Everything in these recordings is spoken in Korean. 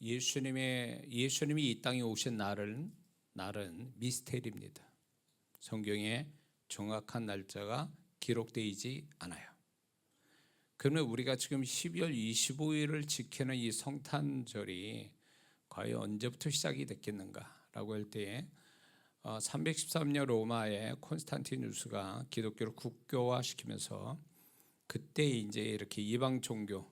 예수님이 이 땅에 오신 날은 미스테리입니다. 성경에 정확한 날짜가 기록되지 않아요. 그러면 우리가 지금 12월 25일을 지키는 이 성탄절이 과연 언제부터 시작이 됐겠는가라고 할 때에 313년 로마의 콘스탄티누스가 기독교를 국교화시키면서 그때 이제 이렇게 이방 종교,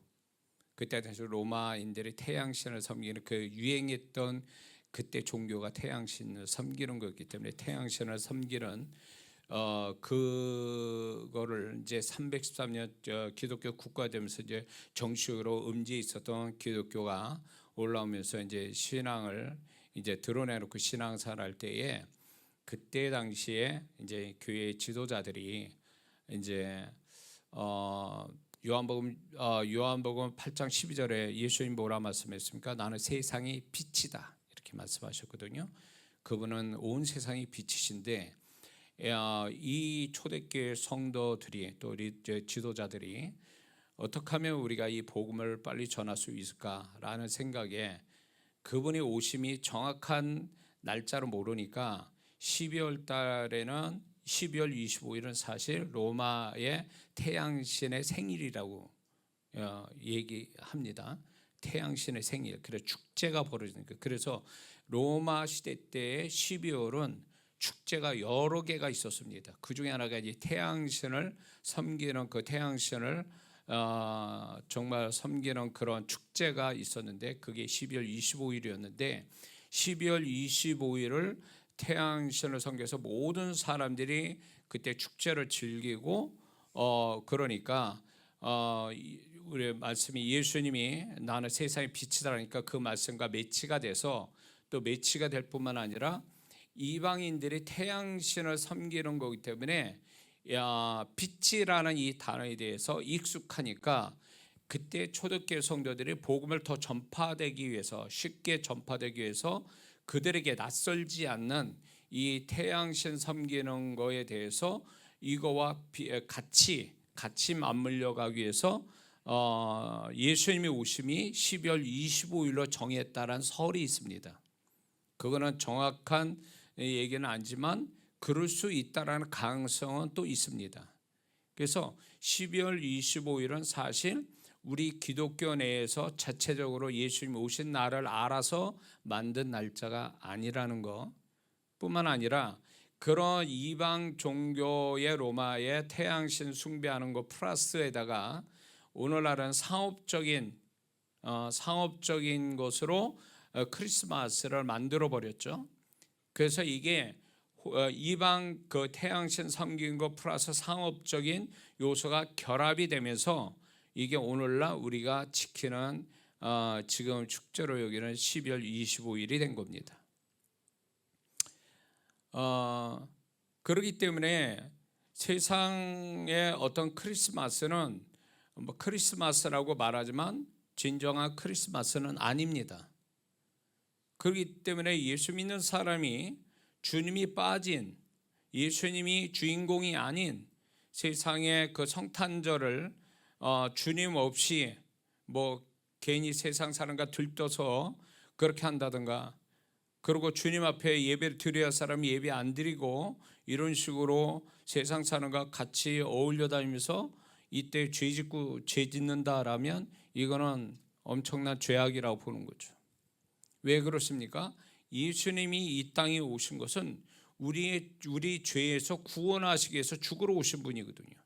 그때 당시 로마인들이 태양신을 섬기는 그 유행했던 그때 종교가 태양신을 섬기는 거였기 때문에 태양신을 섬기는 그거를 이제 313년 기독교 국가되면서 이제 정식으로 음지에 있었던 기독교가 올라오면서 이제 신앙을 이제 드러내놓고 신앙생활 할 때에 그때 당시에 이제 교회 지도자들이 이제 요한복음 8장 12절에 예수님 뭐라 말씀했습니까? 나는 세상의 빛이다 이렇게 말씀하셨거든요. 그분은 온 세상의 빛이신데 이 초대교회 성도들이 또 우리 지도자들이 어떻게 하면 우리가 이 복음을 빨리 전할 수 있을까라는 생각에 그분의 오심이 정확한 날짜를 모르니까 12월 달에는 12월 25일은 사실 로마의 태양신의 생일이라고 얘기합니다. 태양신의 생일, 그래서 축제가 벌어지는 거예요. 그래서 로마 시대 때의 12월은 축제가 여러 개가 있었습니다. 그 중에 하나가 이제 태양신을 섬기는 그 태양신을 정말 섬기는 그런 축제가 있었는데 그게 12월 25일이었는데 12월 25일을 태양신을 섬겨서 모든 사람들이 그때 축제를 즐기고 그러니까 우리 말씀이 예수님이 나는 세상의 빛이다라니까 그 말씀과 매치가 돼서 또 매치가 될 뿐만 아니라 이방인들이 태양신을 섬기는 거기 때문에 빛이라는 이 단어에 대해서 익숙하니까 그때 초대교회 성도들이 복음을 더 전파되기 위해서 쉽게 전파되기 위해서 그들에게 낯설지 않는 이 태양신 섬기는 거에 대해서 이거와 같이 맞물려 가기 위해서 예수님의 오심이 12월 25일로 정했다는 설이 있습니다. 그거는 정확한 얘기는 아니지만 그럴 수 있다라는 가능성은 또 있습니다. 그래서 12월 25일은 사실 우리 기독교 내에서 자체적으로 예수님이 오신 날을 알아서 만든 날짜가 아니라는 것 뿐만 아니라 그런 이방 종교의 로마의 태양신 숭배하는 것 플러스에다가 오늘날은 상업적인 것으로 크리스마스를 만들어 버렸죠. 그래서 이게 이방 그 태양신 섬기는 것 플러스 상업적인 요소가 결합이 되면서 이게 오늘날 우리가 지키는 지금 축제로 여기는 12월 25일이 된 겁니다. 그렇기 때문에 세상의 어떤 크리스마스는 뭐 크리스마스라고 말하지만 진정한 크리스마스는 아닙니다. 그렇기 때문에 예수 믿는 사람이 주님이 빠진 예수님이 주인공이 아닌 세상의 그 성탄절을 주님 없이 뭐 괜히 세상 사람과 들떠서 그렇게 한다든가 그리고 주님 앞에 예배를 드려야 할 사람이 예배 안 드리고 이런 식으로 세상 사람과 같이 어울려 다니면서 이때 죄 짓는다라면 이거는 엄청난 죄악이라고 보는 거죠. 왜 그렇습니까? 예수님이 이 땅에 오신 것은 우리 죄에서 구원하시기 위해서 죽으러 오신 분이거든요.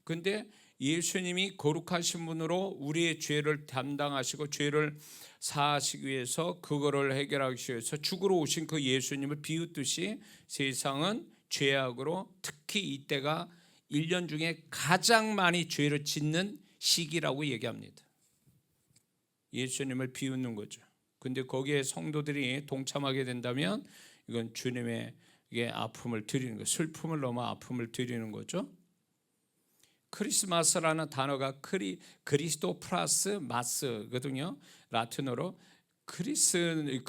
근데 예수님이 거룩하신 분으로 우리의 죄를 담당하시고 죄를 사하시기 위해서 그거를 해결하기 위해서 죽으러 오신 그 예수님을 비웃듯이 세상은 죄악으로 특히 이때가 1년 중에 가장 많이 죄를 짓는 시기라고 얘기합니다. 예수님을 비웃는 거죠. 근데 거기에 성도들이 동참하게 된다면 이건 주님의 아픔을 드리는 거, 슬픔을 넘어 아픔을 드리는 거죠. 크리스마스라는 단어가 그리스도 플러스 마스거든요. 라틴어로 그리스는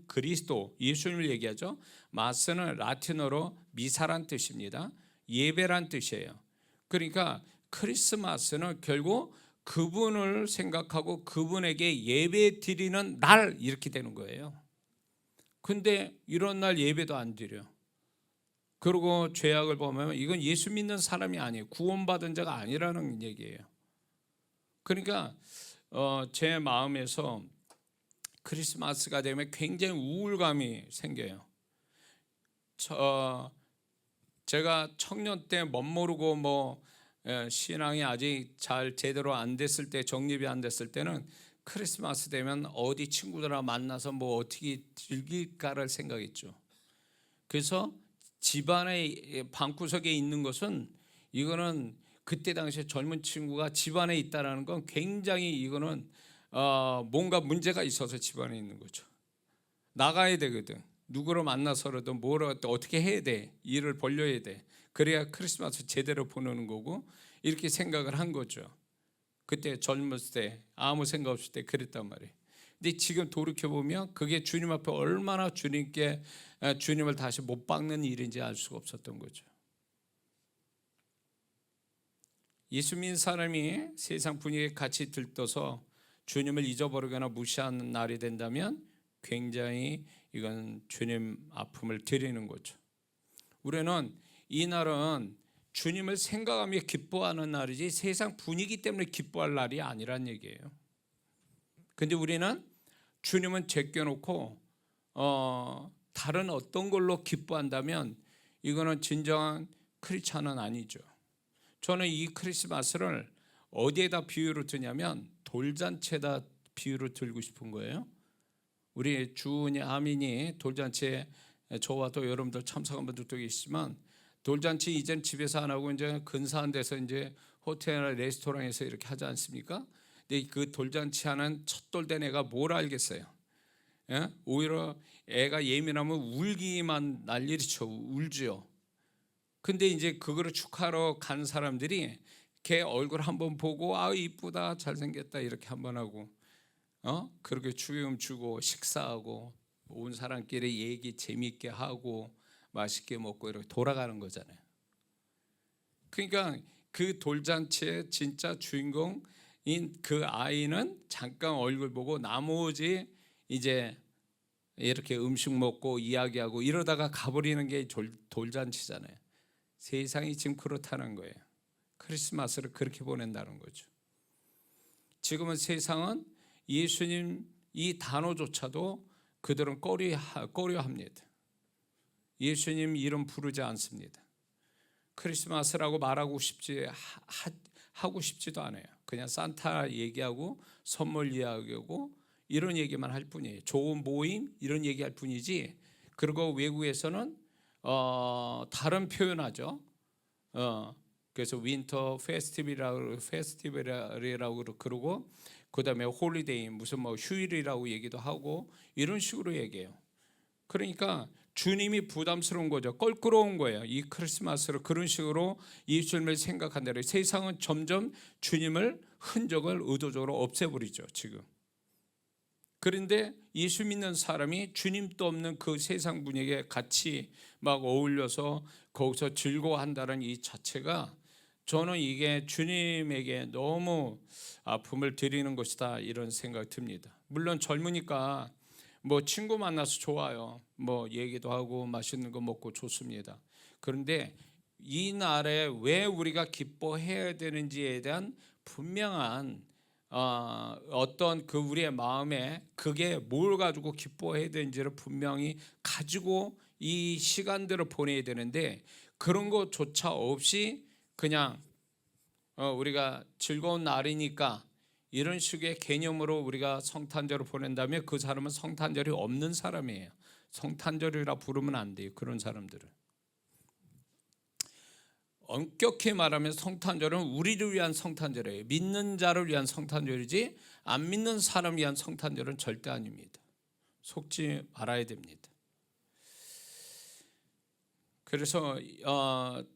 그리스도 예수님을 얘기하죠. 마스는 라틴어로 미사란 뜻입니다. 예배란 뜻이에요. 그러니까 크리스마스는 결국 그분을 생각하고 그분에게 예배 드리는 날 이렇게 되는 거예요. 근데 이런 날 예배도 안 드려. 그리고 죄악을 보면 이건 예수 믿는 사람이 아니에요. 구원받은 자가 아니라는 얘기예요. 그러니까 제 마음에서 크리스마스가 되면 굉장히 우울감이 생겨요. 제가 청년 때 멋모르고 신앙이 아직 잘 제대로 안 됐을 때, 정립이 안 됐을 때는 크리스마스 되면 어디 친구들과 만나서 어떻게 즐길까를 생각했죠. 그래서 집안의 방구석에 있는 것은, 이거는 그때 당시에 젊은 친구가 집안에 있다라는 건 굉장히, 이거는 뭔가 문제가 있어서 집안에 있는 거죠. 나가야 되거든. 누구를 만나서라도 어떻게 해야 돼. 일을 벌려야 돼. 그래야 크리스마스 제대로 보내는 거고, 이렇게 생각을 한 거죠. 그때 젊었을 때, 아무 생각 없을 때 그랬단 말이에요. 근데 지금 돌이켜보면 그게 주님 앞에 얼마나 주님을 다시 못 박는 일인지 알 수가 없었던 거죠. 예수 믿는 사람이 세상 분위기에 같이 들떠서 주님을 잊어버리거나 무시하는 날이 된다면 굉장히 이건 주님 아픔을 드리는 거죠. 우리는 이 날은 주님을 생각하며 기뻐하는 날이지 세상 분위기 때문에 기뻐할 날이 아니란 얘기예요. 근데 우리는 주님은 제껴놓고 다른 어떤 걸로 기뻐한다면 이거는 진정한 크리스찬은 아니죠. 저는 이 크리스마스를 어디에다 비유로 드냐면 돌잔치에다 비유로 들고 싶은 거예요. 우리 주은이 아민이 돌잔치에 저와 또 여러분들 참석한 분들도 계시지만, 돌잔치 이젠 집에서 안 하고 이제 근사한 데서 이제 호텔이나 레스토랑에서 이렇게 하지 않습니까? 근데 그 돌잔치 하는 첫 돌 된 애가 뭘 알겠어요? 예? 오히려 애가 예민하면 울기만 난리치죠. 울지요. 근데 이제 그거를 축하하러 간 사람들이 걔 얼굴 한번 보고 아 이쁘다 잘생겼다 이렇게 한번 하고 그렇게 축의금 주고 식사하고 온 사람끼리 얘기 재미있게 하고 맛있게 먹고 이렇게 돌아가는 거잖아요. 그러니까 그 돌잔치의 진짜 주인공인 그 아이는 잠깐 얼굴 보고 나머지 이제 이렇게 음식 먹고 이야기하고 이러다가 가버리는 게 돌잔치잖아요. 세상이 지금 그렇다는 거예요. 크리스마스를 그렇게 보낸다는 거죠. 지금은 세상은 예수님 이 단어조차도 그들은 꺼려합니다. 예수님 이름 부르지 않습니다. 크리스마스라고 말하고 하고 싶지도 않아요. 그냥 산타 얘기하고 선물 이야기하고 이런 얘기만 할 뿐이에요. 좋은 모임 이런 얘기할 뿐이지. 그리고 외국에서는 다른 표현하죠. 그래서 윈터 페스티벌이라고 그러고 그다음에 홀리데이 무슨 휴일이라고 얘기도 하고 이런 식으로 얘기해요. 그러니까 주님이 부담스러운 거죠. 껄끄러운 거예요. 이 크리스마스를 그런 식으로 예수님을 생각한다면 세상은 점점 주님을 흔적을 의도적으로 없애버리죠. 지금. 그런데 예수 믿는 사람이 주님도 없는 그 세상 분위기에 같이 막 어울려서 거기서 즐거워한다는 이 자체가 저는 이게 주님에게 너무 아픔을 드리는 것이다 이런 생각이 듭니다. 물론 젊으니까 친구 만나서 좋아요. 얘기도 하고 맛있는 거 먹고 좋습니다. 그런데 이 날에 왜 우리가 기뻐해야 되는지에 대한 분명한 어떤 그 우리의 마음에 그게 뭘 가지고 기뻐해야 되는지를 분명히 가지고 이 시간들을 보내야 되는데 그런 것조차 없이 그냥 우리가 즐거운 날이니까 이런 식의 개념으로 우리가 성탄절을 보낸다면 그 사람은 성탄절이 없는 사람이에요. 성탄절이라 부르면 안 돼요. 그런 사람들은. 엄격히 말하면 성탄절은 우리를 위한 성탄절이에요. 믿는 자를 위한 성탄절이지 안 믿는 사람을 위한 성탄절은 절대 아닙니다. 속지 말아야 됩니다. 그래서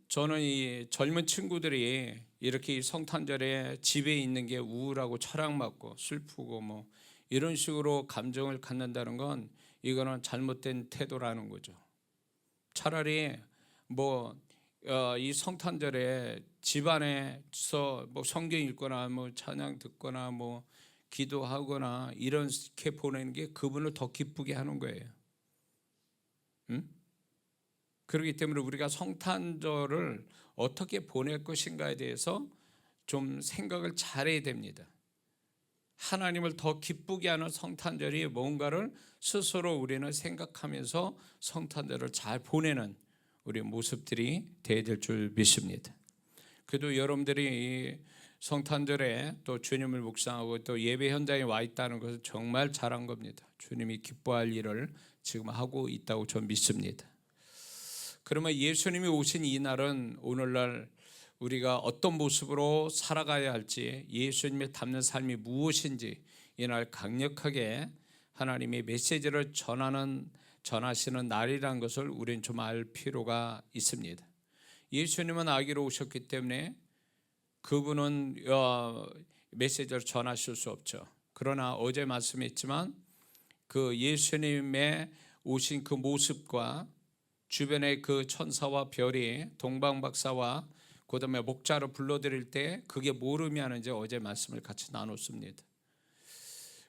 저는 이 젊은 친구들이 이렇게 성탄절에 집에 있는 게 우울하고 철학맞고 슬프고 이런 식으로 감정을 갖는다는 건 이거는 잘못된 태도라는 거죠. 차라리 이 성탄절에 집안에서 뭐 성경 읽거나 뭐 찬양 듣거나 뭐 기도하거나 이렇게 보내는 게 그분을 더 기쁘게 하는 거예요. 응? 그렇기 때문에 우리가 성탄절을 어떻게 보낼 것인가에 대해서 좀 생각을 잘해야 됩니다. 하나님을 더 기쁘게 하는 성탄절이 뭔가를 스스로 우리는 생각하면서 성탄절을 잘 보내는 우리 모습들이 되어야 될 줄 믿습니다. 그래도 여러분들이 성탄절에 또 주님을 묵상하고 또 예배 현장에 와 있다는 것은 정말 잘한 겁니다. 주님이 기뻐할 일을 지금 하고 있다고 저는 믿습니다. 그러면 예수님이 오신 이 날은 오늘날 우리가 어떤 모습으로 살아가야 할지, 예수님의 닮는 삶이 무엇인지 이날 강력하게 하나님의 메시지를 전하시는 날이라는 것을 우리는 좀 알 필요가 있습니다. 예수님은 아기로 오셨기 때문에 그분은 메시지를 전하실 수 없죠. 그러나 어제 말씀했지만 그 예수님의 오신 그 모습과 주변의 그 천사와 별이 동방박사와 그 다음에 목자를 불러드릴 때 그게 뭘 의미하는지 어제 말씀을 같이 나눴습니다.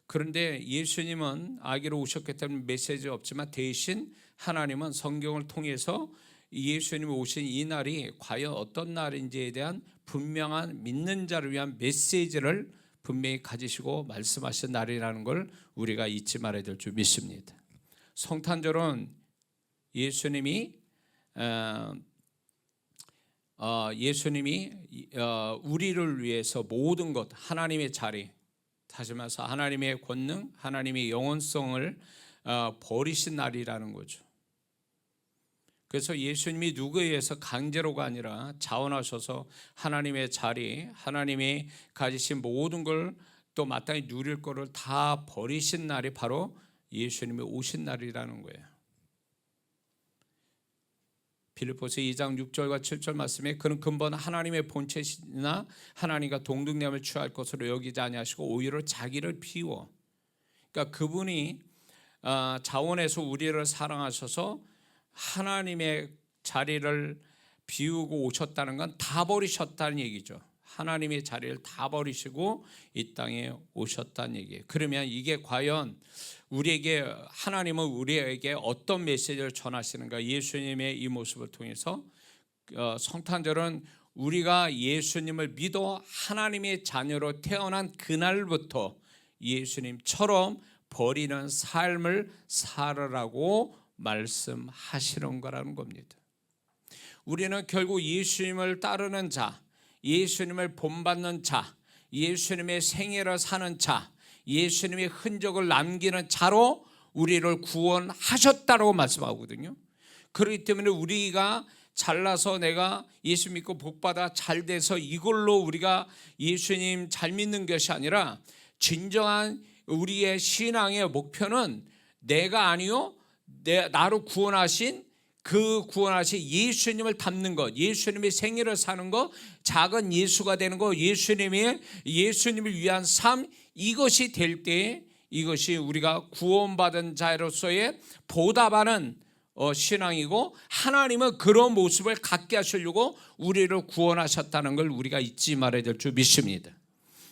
그런데 예수님은 아기로 오셨기 때문에 메시지 없지만 대신 하나님은 성경을 통해서 예수님이 오신 이 날이 과연 어떤 날인지에 대한 분명한 믿는 자를 위한 메시지를 분명히 가지시고 말씀하신 날이라는 걸 우리가 잊지 말아야 될 줄 믿습니다. 성탄절은 예수님이 우리를 위해서 모든 것, 하나님의 자리, 다시 말해서 하나님의 권능, 하나님의 영원성을 버리신 날이라는 거죠. 그래서 예수님이 누구에 의해서 강제로가 아니라 자원하셔서 하나님의 자리, 하나님이 가지신 모든 걸 또 마땅히 누릴 거를 다 버리신 날이 바로 예수님이 오신 날이라는 거예요. 빌립보서 2장 6절과 7절 말씀에 그는 근본 하나님의 본체시나 하나님과 동등됨을 취할 것으로 여기지 아니하시고 오히려 자기를 비워, 그러니까 그분이 자원해서 우리를 사랑하셔서 하나님의 자리를 비우고 오셨다는 건 다 버리셨다는 얘기죠. 하나님의 자리를 다 버리시고 이 땅에 오셨다는 얘기예요. 그러면 이게 과연 우리에게, 하나님은 우리에게 어떤 메시지를 전하시는가? 예수님의 이 모습을 통해서 성탄절은 우리가 예수님을 믿어 하나님의 자녀로 태어난 그날부터 예수님처럼 버리는 삶을 살으라고 말씀하시는 거라는 겁니다. 우리는 결국 예수님을 따르는 자, 예수님을 본받는 자, 예수님의 생애를 사는 자, 예수님의 흔적을 남기는 자로 우리를 구원하셨다고 말씀하거든요. 그렇기 때문에 우리가 잘나서 내가 예수 믿고 복받아 잘 돼서 이걸로 우리가 예수님 잘 믿는 것이 아니라 진정한 우리의 신앙의 목표는 내가 아니요 나로 구원하신 그 구원하신 예수님을 닮는 것, 예수님의 생애를 사는 것, 작은 예수가 되는 것, 예수님을 위한 삶, 이것이 될 때에 이것이 우리가 구원받은 자로서의 보답하는 신앙이고, 하나님은 그런 모습을 갖게 하시려고 우리를 구원하셨다는 걸 우리가 잊지 말아야 될 줄 믿습니다.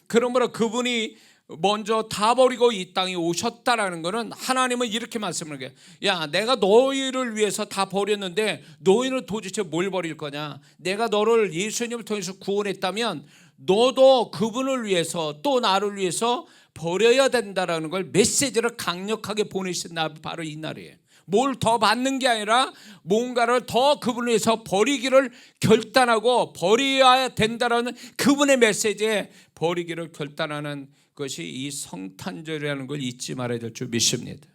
그러므로 그분이 먼저 다 버리고 이 땅에 오셨다라는 것은 하나님은 이렇게 말씀을 해요. 야, 내가 너희를 위해서 다 버렸는데 너희는 도대체 뭘 버릴 거냐? 내가 너를 예수님을 통해서 구원했다면 너도 그분을 위해서 또 나를 위해서 버려야 된다라는 걸 메시지를 강력하게 보내신 날, 바로 이 날이에요. 뭘 더 받는 게 아니라 뭔가를 더 그분을 위해서 버리기를 결단하고 버려야 된다라는 그분의 메시지에 버리기를 결단하는 것이 이 성탄절이라는 걸 잊지 말아야 될 줄 믿습니다.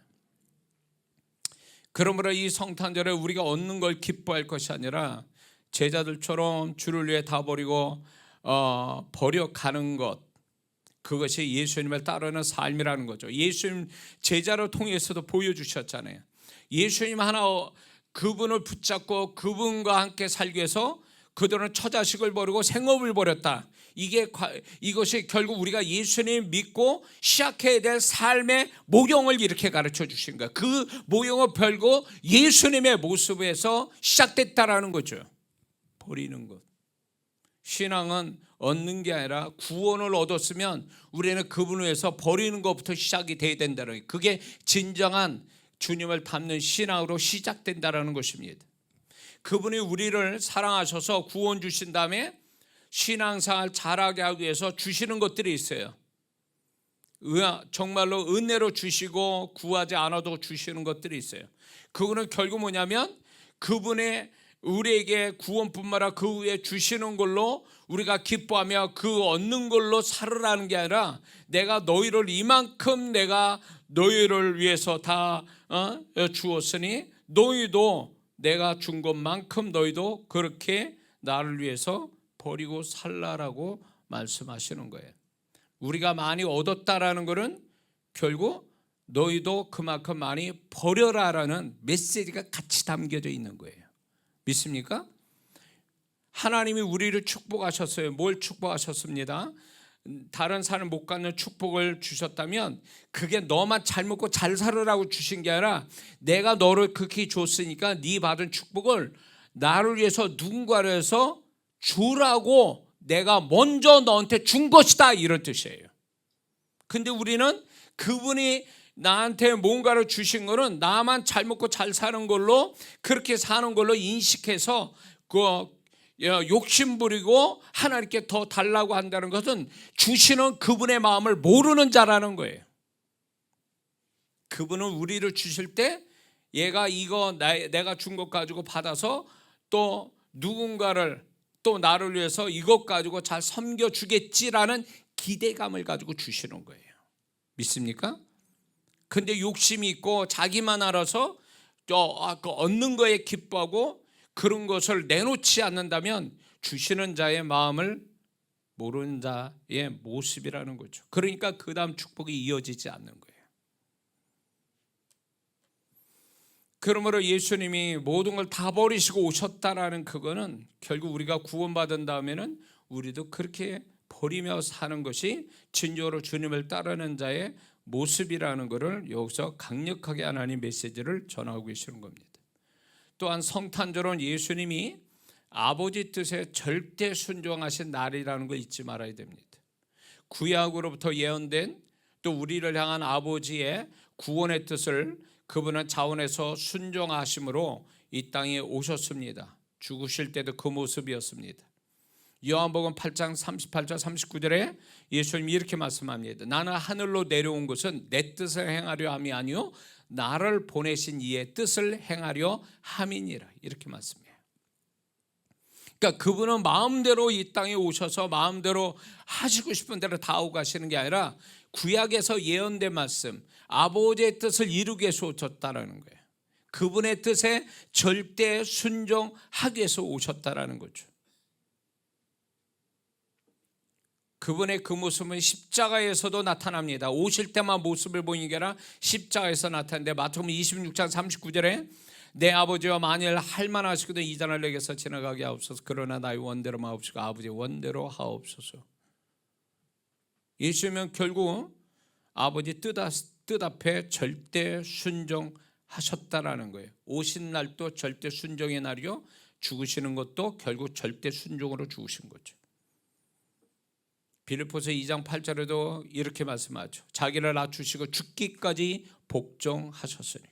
그러므로 이 성탄절에 우리가 얻는 걸 기뻐할 것이 아니라 제자들처럼 주를 위해 다 버리고 버려가는 것, 그것이 예수님을 따르는 삶이라는 거죠. 예수님 제자를 통해서도 보여주셨잖아요. 예수님 하나 그분을 붙잡고 그분과 함께 살기 위해서 그들은 처자식을 버리고 생업을 버렸다. 이것이 결국 우리가 예수님 믿고 시작해야 될 삶의 모형을 이렇게 가르쳐 주신 거예요. 그 모형을 펴고 예수님의 모습에서 시작됐다라는 거죠. 버리는 것. 신앙은 얻는 게 아니라 구원을 얻었으면 우리는 그분 위해서 버리는 것부터 시작이 돼야 된다는 거예요. 그게 진정한 주님을 닮는 신앙으로 시작된다는 것입니다. 그분이 우리를 사랑하셔서 구원 주신 다음에 신앙생활 잘하게 하기 위해서 주시는 것들이 있어요. 정말로 은혜로 주시고 구하지 않아도 주시는 것들이 있어요. 그거는 결국 뭐냐면 그분의 우리에게 구원뿐만 아니라 그 후에 주시는 걸로 우리가 기뻐하며 그 얻는 걸로 살으라는 게 아니라 내가 너희를 이만큼 내가 너희를 위해서 다 주었으니 너희도 내가 준 것만큼 너희도 그렇게 나를 위해서 버리고 살라라고 말씀하시는 거예요. 우리가 많이 얻었다라는 것은 결국 너희도 그만큼 많이 버려라라는 메시지가 같이 담겨져 있는 거예요. 믿습니까? 하나님이 우리를 축복하셨어요. 뭘 축복하셨습니다. 다른 사람 못 갖는 축복을 주셨다면 그게 너만 잘 먹고 잘 살으라고 주신 게 아니라 내가 너를 극히 줬으니까 네 받은 축복을 나를 위해서 누군가를 위해서 주라고 내가 먼저 너한테 준 것이다, 이런 뜻이에요. 근데 우리는 그분이 나한테 뭔가를 주신 거는 나만 잘 먹고 잘 사는 걸로 그렇게 사는 걸로 인식해서 욕심 부리고 하나님께 더 달라고 한다는 것은 주시는 그분의 마음을 모르는 자라는 거예요. 그분은 우리를 주실 때 얘가 이거 내가 준 것 가지고 받아서 또 누군가를 또 나를 위해서 이것 가지고 잘 섬겨주겠지라는 기대감을 가지고 주시는 거예요. 믿습니까? 근데 욕심이 있고 자기만 알아서 얻는 거에 기뻐하고 그런 것을 내놓지 않는다면 주시는 자의 마음을 모르는 자의 모습이라는 거죠. 그러니까 그 다음 축복이 이어지지 않는 거예요. 그러므로 예수님이 모든 걸 다 버리시고 오셨다라는 그거는 결국 우리가 구원받은 다음에는 우리도 그렇게 버리며 사는 것이 진정으로 주님을 따르는 자의 모습이라는 것을 여기서 강력하게 하나님 메시지를 전하고 계시는 겁니다. 또한 성탄절은 예수님이 아버지 뜻에 절대 순종하신 날이라는 걸 잊지 말아야 됩니다. 구약으로부터 예언된 또 우리를 향한 아버지의 구원의 뜻을 그분은 자원에서 순종하심으로 이 땅에 오셨습니다. 죽으실 때도 그 모습이었습니다. 요한복음 8장 38절 39절에 예수님이 이렇게 말씀합니다. 나는 하늘로 내려온 것은 내 뜻을 행하려 함이 아니요 나를 보내신 이의 뜻을 행하려 함이니라, 이렇게 말씀해요. 그러니까 그분은 마음대로 이 땅에 오셔서 마음대로 하시고 싶은 대로 다 하고 가시는 게 아니라 구약에서 예언된 말씀, 아버지의 뜻을 이루기 위해서 오셨다라는 거예요. 그분의 뜻에 절대 순종하기 위해서 오셨다라는 거죠. 그분의 그 모습은 십자가에서도 나타납니다. 오실 때만 모습을 보이는 게 아니라 십자가에서 나타나는데 마태복음 26장 39절에 내 아버지와 만일 할만하시거든 이 잔을 내게서 지나가게 하옵소서. 그러나 나의 원대로 마옵시고 아버지의 원대로 하옵소서. 예수님은 결국 아버지 뜻 앞에 절대 순종하셨다라는 거예요. 오신 날도 절대 순종의 날이요 죽으시는 것도 결국 절대 순종으로 죽으신 거죠. 빌립보서 2장 8절에도 이렇게 말씀하죠. 자기를 낮추시고 죽기까지 복종하셨으니.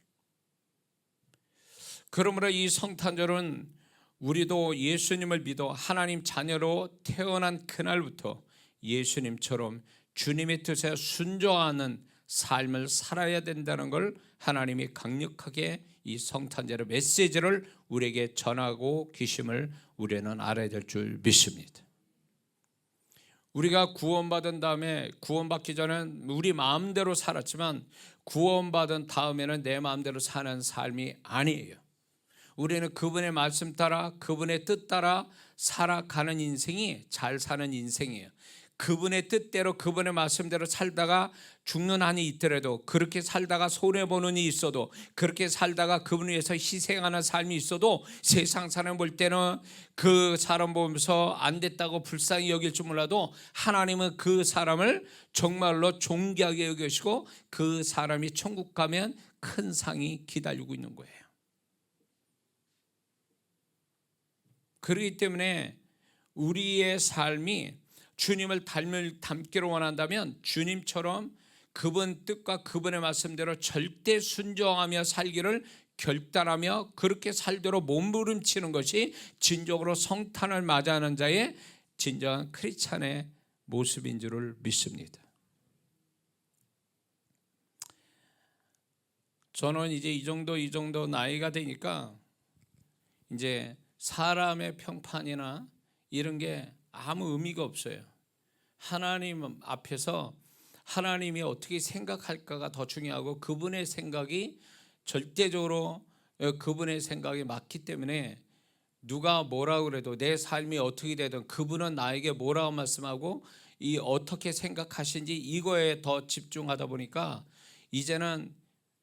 그러므로 이 성탄절은 우리도 예수님을 믿어 하나님 자녀로 태어난 그날부터 예수님처럼 주님의 뜻에 순종하는 삶을 살아야 된다는 걸 하나님이 강력하게 이 성탄절의 메시지를 우리에게 전하고 계심을 우리는 알아야 될 줄 믿습니다. 우리가 구원받은 다음에 구원받기 전엔 우리 마음대로 살았지만 구원받은 다음에는 내 마음대로 사는 삶이 아니에요. 우리는 그분의 말씀 따라 그분의 뜻 따라 살아가는 인생이 잘 사는 인생이에요. 그분의 뜻대로 그분의 말씀대로 살다가 죽는 한이 있더라도 그렇게 살다가 손해보는 일이 있어도 그렇게 살다가 그분을 위해서 희생하는 삶이 있어도 세상 사람 볼 때는 그 사람 보면서 안 됐다고 불쌍히 여길 줄 몰라도 하나님은 그 사람을 정말로 존귀하게 여기시고 그 사람이 천국 가면 큰 상이 기다리고 있는 거예요. 그렇기 때문에 우리의 삶이 주님을 닮기를 원한다면 주님처럼 그분 뜻과 그분의 말씀대로 절대 순종하며 살기를 결단하며 그렇게 살도록 몸부림치는 것이 진정으로 성탄을 맞이하는 자의 진정한 크리스찬의 모습인 줄을 믿습니다. 저는 이제 이 정도 나이가 되니까 이제 사람의 평판이나 이런 게 아무 의미가 없어요. 하나님 앞에서 하나님이 어떻게 생각할까가 더 중요하고 그분의 생각이 절대적으로 그분의 생각이 맞기 때문에 누가 뭐라고 그래도 내 삶이 어떻게 되든 그분은 나에게 뭐라고 말씀하고 이 어떻게 생각하신지 이거에 더 집중하다 보니까 이제는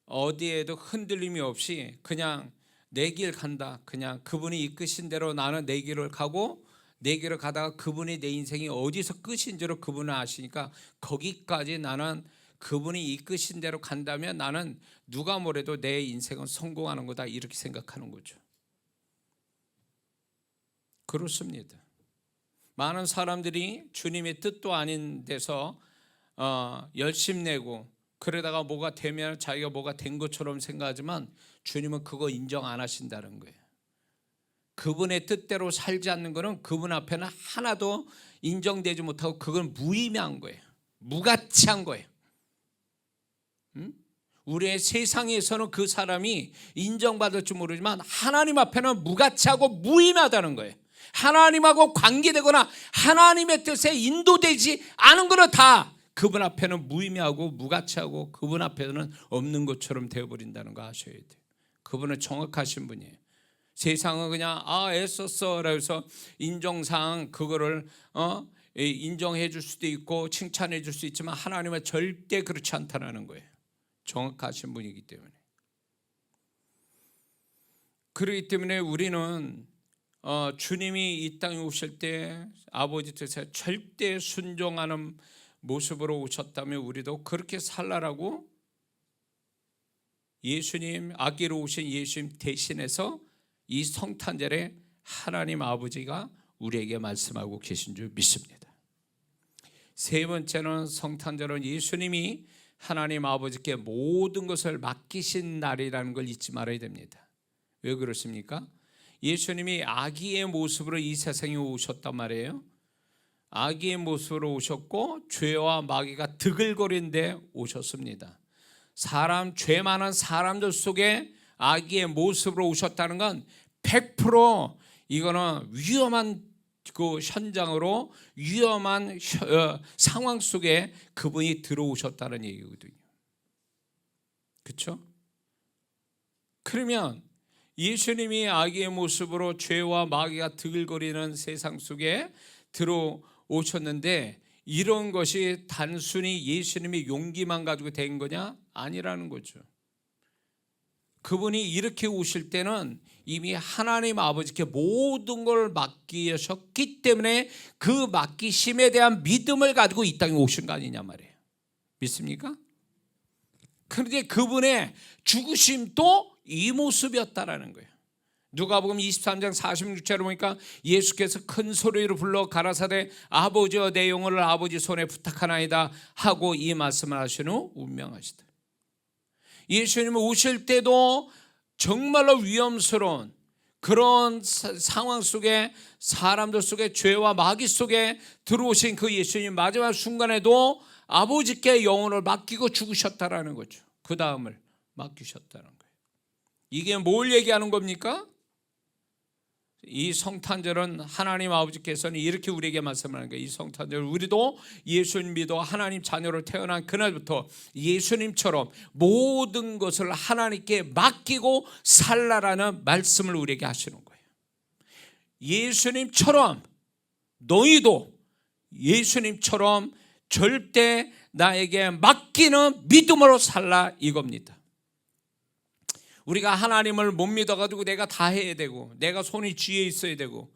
어디에도 흔들림이 없이 그냥 내 길 간다. 그냥 그분이 이끄신 대로 나는 내 길을 가고 내 길을 가다가 그분이 내 인생이 어디서 끝인지를 그분은 아시니까 거기까지 나는 그분이 이끄신 대로 간다면 나는 누가 뭐래도 내 인생은 성공하는 거다 이렇게 생각하는 거죠. 그렇습니다. 많은 사람들이 주님의 뜻도 아닌 데서 열심 내고 그러다가 뭐가 되면 자기가 뭐가 된 것처럼 생각하지만 주님은 그거 인정 안 하신다는 거예요. 그분의 뜻대로 살지 않는 것은 그분 앞에는 하나도 인정되지 못하고 그건 무의미한 거예요. 무가치한 거예요. 우리의 세상에서는 그 사람이 인정받을지 모르지만 하나님 앞에는 무가치하고 무의미하다는 거예요. 하나님하고 관계되거나 하나님의 뜻에 인도되지 않은 것은 다 그분 앞에는 무의미하고 무가치하고 그분 앞에는 없는 것처럼 되어버린다는 거 아셔야 돼요. 그분은 정확하신 분이에요. 세상은 그냥 애썼어 라고 해서 인정상 그거를 인정해 줄 수도 있고 칭찬해 줄 수 있지만 하나님은 절대 그렇지 않다는 거예요. 정확하신 분이기 때문에. 그렇기 때문에 우리는 주님이 이 땅에 오실 때 아버지 뜻에 절대 순종하는 모습으로 오셨다면 우리도 그렇게 살라라고 예수님 아기로 오신 예수님 대신해서 이 성탄절에 하나님 아버지가 우리에게 말씀하고 계신 줄 믿습니다. 세 번째는 성탄절은 예수님이 하나님 아버지께 모든 것을 맡기신 날이라는 걸 잊지 말아야 됩니다. 왜 그렇습니까? 예수님이 아기의 모습으로 이 세상에 오셨단 말이에요. 아기의 모습으로 오셨고 죄와 마귀가 드글거린 데 오셨습니다. 죄 많은 사람들 속에 아기의 모습으로 오셨다는 건 100% 이거는 위험한 그 현장으로 위험한 상황 속에 그분이 들어오셨다는 얘기거든요. 그렇죠? 그러면 예수님이 아기의 모습으로 죄와 마귀가 드글거리는 세상 속에 들어오셨는데 이런 것이 단순히 예수님이 용기만 가지고 된 거냐? 아니라는 거죠. 그분이 이렇게 오실 때는 이미 하나님 아버지께 모든 걸 맡기셨기 때문에 그 맡기심에 대한 믿음을 가지고 이 땅에 오신 거 아니냐 말이에요. 믿습니까? 그런데 그분의 죽으심도 이 모습이었다라는 거예요. 누가복음 23장 46절에 보니까 예수께서 큰 소리로 불러 가라사대 아버지여 내 영혼을 아버지 손에 부탁하나이다 하고 이 말씀을 하신 후 운명하시다. 예수님은 오실 때도 정말로 위험스러운 그런 상황 속에 사람들 속에 죄와 마귀 속에 들어오신 그 예수님 마지막 순간에도 아버지께 영혼을 맡기고 죽으셨다라는 거죠. 그 다음을 맡기셨다는 거예요. 이게 뭘 얘기하는 겁니까? 이 성탄절은 하나님 아버지께서는 이렇게 우리에게 말씀하는 거예요. 이 성탄절 우리도 예수님 믿어 하나님 자녀로 태어난 그날부터 예수님처럼 모든 것을 하나님께 맡기고 살라라는 말씀을 우리에게 하시는 거예요. 예수님처럼 너희도 예수님처럼 절대 나에게 맡기는 믿음으로 살라 이겁니다. 우리가 하나님을 못 믿어가지고 내가 다 해야 되고 내가 손이 쥐에 있어야 되고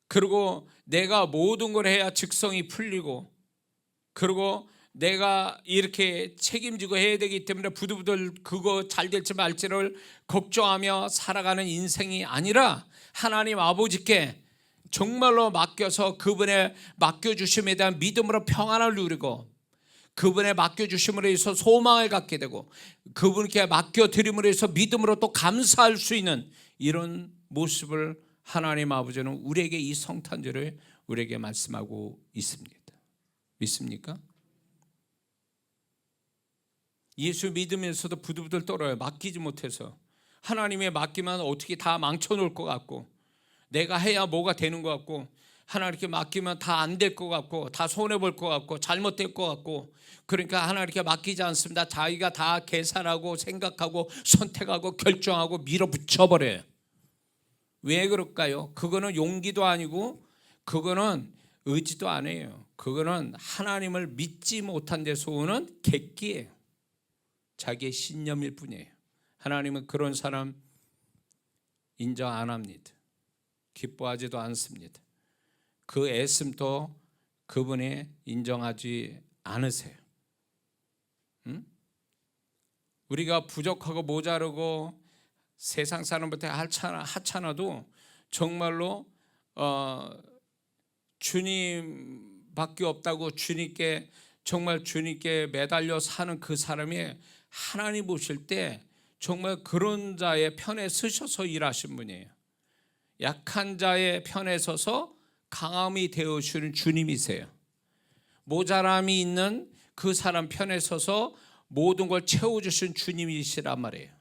그리고 내가 모든 걸 해야 직성이 풀리고 그리고 내가 이렇게 책임지고 해야 되기 때문에 부들부들 그거 잘 될지 말지를 걱정하며 살아가는 인생이 아니라 하나님 아버지께 정말로 맡겨서 그분의 맡겨주심에 대한 믿음으로 평안을 누리고 그분의 맡겨주심으로 해서 소망을 갖게 되고 그분께 맡겨드림으로 해서 믿음으로 또 감사할 수 있는 이런 모습을 하나님 아버지는 우리에게 이 성탄절에 우리에게 말씀하고 있습니다. 믿습니까? 예수 믿으면서도 부들부들 떨어요. 맡기지 못해서. 하나님의 맡기면 어떻게 다 망쳐놓을 것 같고 내가 해야 뭐가 되는 것 같고 하나님께 맡기면 다 안 될 것 같고 다 손해볼 것 같고 잘못될 것 같고 그러니까 하나님께 맡기지 않습니다. 자기가 다 계산하고 생각하고 선택하고 결정하고 밀어붙여버려요. 왜 그럴까요? 그거는 용기도 아니고 그거는 의지도 아니에요. 그거는 하나님을 믿지 못한 데서 오는 객기예요. 자기의 신념일 뿐이에요. 하나님은 그런 사람 인정 안 합니다. 기뻐하지도 않습니다. 그 애씀도 그분이 인정하지 않으세요. 우리가 부족하고 모자르고 세상 사람한테 하찮아도 정말로 주님밖에 없다고 주님께 정말 주님께 매달려 사는 그 사람이 하나님 보실 때 정말 그런 자의 편에 서셔서 일하신 분이에요. 약한 자의 편에 서서 강함이 되어주는 주님이세요. 모자람이 있는 그 사람 편에 서서 모든 걸 채워주신 주님이시란 말이에요.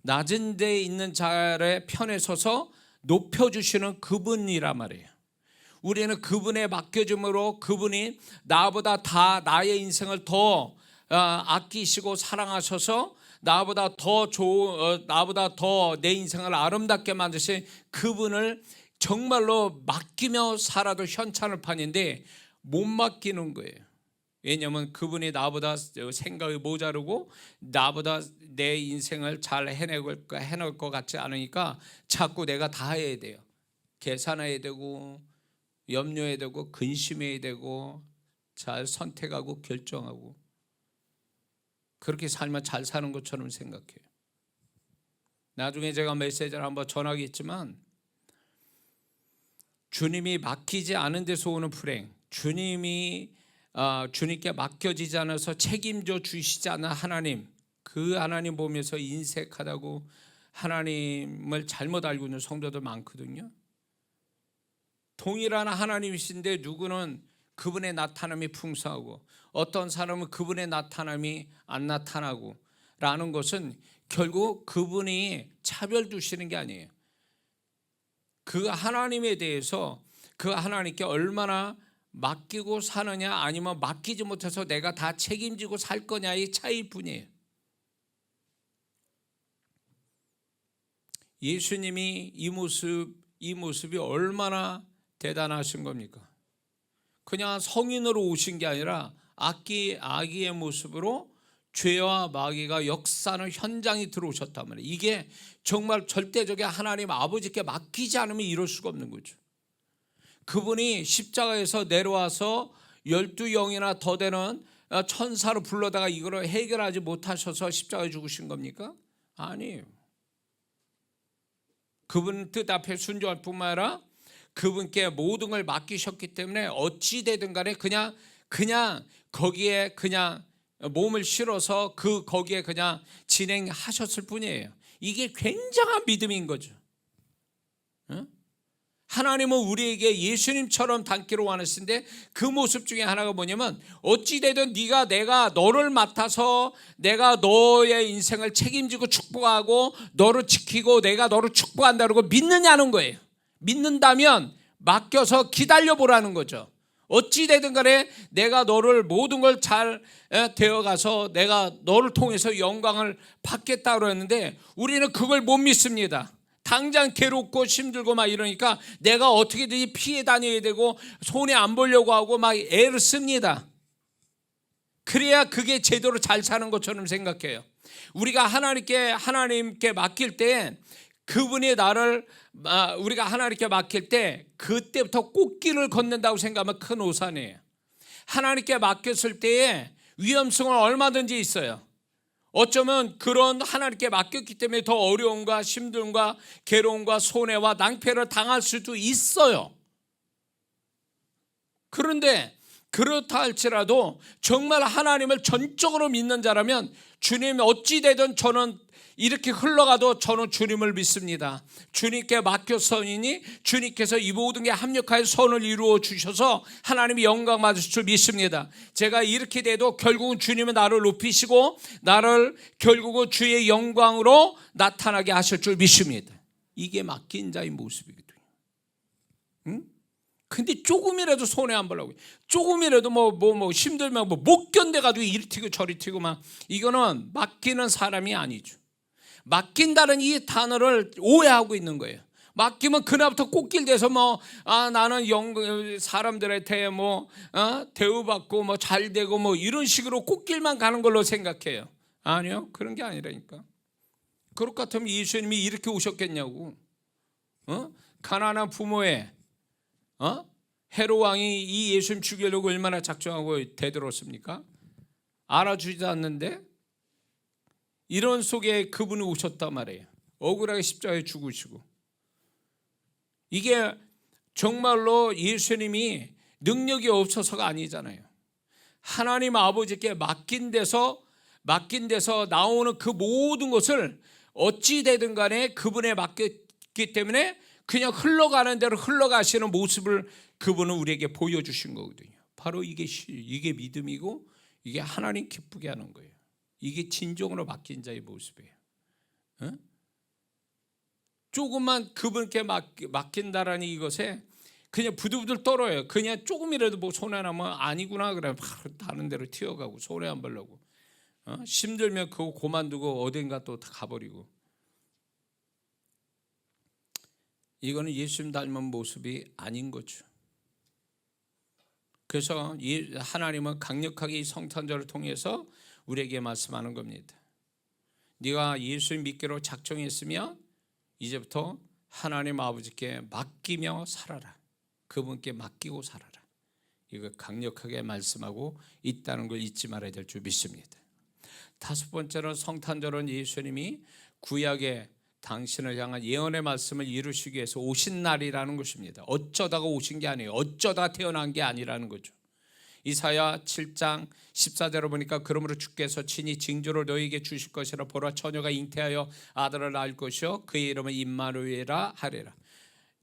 낮은 데에 있는 자의 편에 서서 높여주시는 그분이란 말이에요. 우리는 그분의 맡겨줌으로 그분이 나보다 다 나의 인생을 더 아끼시고 사랑하셔서 나보다 더 내 인생을 아름답게 만드신 그분을 정말로 맡기며 살아도 현찮을 판인데 못 맡기는 거예요. 왜냐하면 그분이 나보다 생각이 모자르고 나보다 내 인생을 잘 해낼 것 같지 않으니까 자꾸 내가 다 해야 돼요. 계산해야 되고 염려해야 되고 근심해야 되고 잘 선택하고 결정하고 그렇게 살면 잘 사는 것처럼 생각해요. 나중에 제가 메시지를 한번 전하겠지만 주님이 맡기지 않은 데서 오는 불행, 주님께 맡겨지지 않아서 책임져 주시지 않은 하나님, 그 하나님 보면서 인색하다고 하나님을 잘못 알고 있는 성도들 많거든요. 동일한 하나님이신데 누구는 그분의 나타남이 풍성하고 어떤 사람은 그분의 나타남이 안 나타나고 라는 것은 결국 그분이 차별 두시는 게 아니에요. 그 하나님에 대해서 그 하나님께 얼마나 맡기고 사느냐 아니면 맡기지 못해서 내가 다 책임지고 살 거냐의 차이일 뿐이에요. 예수님이 이 모습이 얼마나 대단하신 겁니까? 그냥 성인으로 오신 게 아니라 아기의 모습으로 죄와 마귀가 역사하는 현장에 들어오셨단 말이에요. 이게 정말 절대적인 하나님 아버지께 맡기지 않으면 이럴 수가 없는 거죠. 그분이 십자가에서 내려와서 12영이나 더 되는 천사로 불러다가 이걸 해결하지 못하셔서 십자가에 죽으신 겁니까? 아니에요. 그분 뜻 앞에 순종할 뿐만 아니라 그분께 모든 걸 맡기셨기 때문에 어찌 되든 간에 그냥 거기에 그냥 몸을 실어서 거기에 그냥 진행하셨을 뿐이에요. 이게 굉장한 믿음인 거죠. 하나님은 우리에게 예수님처럼 닮기로 원하시는데 그 모습 중에 하나가 뭐냐면 어찌 되든 내가 너를 맡아서 내가 너의 인생을 책임지고 축복하고 너를 지키고 내가 너를 축복한다고 믿느냐는 거예요. 믿는다면 맡겨서 기다려보라는 거죠. 어찌 되든 간에 내가 너를 모든 걸 잘 되어가서 내가 너를 통해서 영광을 받겠다고 했는데 우리는 그걸 못 믿습니다. 당장 괴롭고 힘들고 막 이러니까 내가 어떻게든지 피해 다녀야 되고 손해 안 보려고 하고 막 애를 씁니다. 그래야 그게 제대로 잘 사는 것처럼 생각해요. 우리가 하나님께 맡길 때 그분이 우리가 하나님께 맡길 때 그때부터 꽃길을 걷는다고 생각하면 큰 오산이에요. 하나님께 맡겼을 때에 위험성은 얼마든지 있어요. 어쩌면 그런 하나님께 맡겼기 때문에 더 어려움과 힘듦과 괴로움과 손해와 낭패를 당할 수도 있어요. 그런데 그렇다 할지라도 정말 하나님을 전적으로 믿는 자라면 주님 어찌 되든 저는 이렇게 흘러가도 저는 주님을 믿습니다. 주님께 맡겼으니 주님께서 이 모든 게 합력하여 선을 이루어 주셔서 하나님이 영광 받으실 줄 믿습니다. 제가 이렇게 돼도 결국은 주님은 나를 높이시고 나를 결국은 주의 영광으로 나타나게 하실 줄 믿습니다. 이게 맡긴 자의 모습이거든요. 응? 근데 조금이라도 손해 안 보려고, 조금이라도 힘들면 못 견뎌가지고 이리 튀고 저리 튀고 막, 이거는 맡기는 사람이 아니죠. 맡긴다는 이 단어를 오해하고 있는 거예요. 맡기면 그날부터 꽃길 돼서 나는 사람들한테 대우받고 잘 되고 이런 식으로 꽃길만 가는 걸로 생각해요. 아니요, 그런 게 아니라니까. 그럴 것 같으면 예수님이 이렇게 오셨겠냐고. 가난한 부모의 헤롯 왕이 이 예수님 죽이려고 얼마나 작정하고 대들었습니까? 알아주지도 않는데 이런 속에 그분이 오셨단 말이에요. 억울하게 십자가에 죽으시고. 이게 정말로 예수님이 능력이 없어서가 아니잖아요. 하나님 아버지께 맡긴 데서 나오는 그 모든 것을 어찌 되든 간에 그분에 맡겼기 때문에 그냥 흘러가는 대로 흘러가시는 모습을 그분은 우리에게 보여주신 거거든요. 바로 이게 믿음이고 이게 하나님 기쁘게 하는 거예요. 이게 진정으로 맡긴 자의 모습이에요. 조금만 그분께 맡긴다라는 이것에 그냥 부들부들 떨어요. 그냥 조금이라도 손해나면 아니구나 그러면 바로 다른 데로 튀어가고 손해 안 보려고. 힘들면 그거 그만두고 어딘가 또 가버리고. 이거는 예수님 닮은 모습이 아닌 거죠. 그래서 하나님은 강력하게 이 성탄절을 통해서 우리에게 말씀하는 겁니다. 네가 예수님 믿기로 작정했으면 이제부터 하나님 아버지께 맡기며 살아라. 그분께 맡기고 살아라. 이거 강력하게 말씀하고 있다는 걸 잊지 말아야 될 줄 믿습니다. 다섯 번째는 성탄절은 예수님이 구약의 당신을 향한 예언의 말씀을 이루시기 위해서 오신 날이라는 것입니다. 어쩌다가 오신 게 아니에요. 어쩌다 태어난 게 아니라는 거죠. 이사야 7장 14절을 보니까 그러므로 주께서 친히 징조를 너희에게 주실 것이라. 보라, 처녀가 잉태하여 아들을 낳을 것이요 그의 이름은 임마누엘이라 하리라.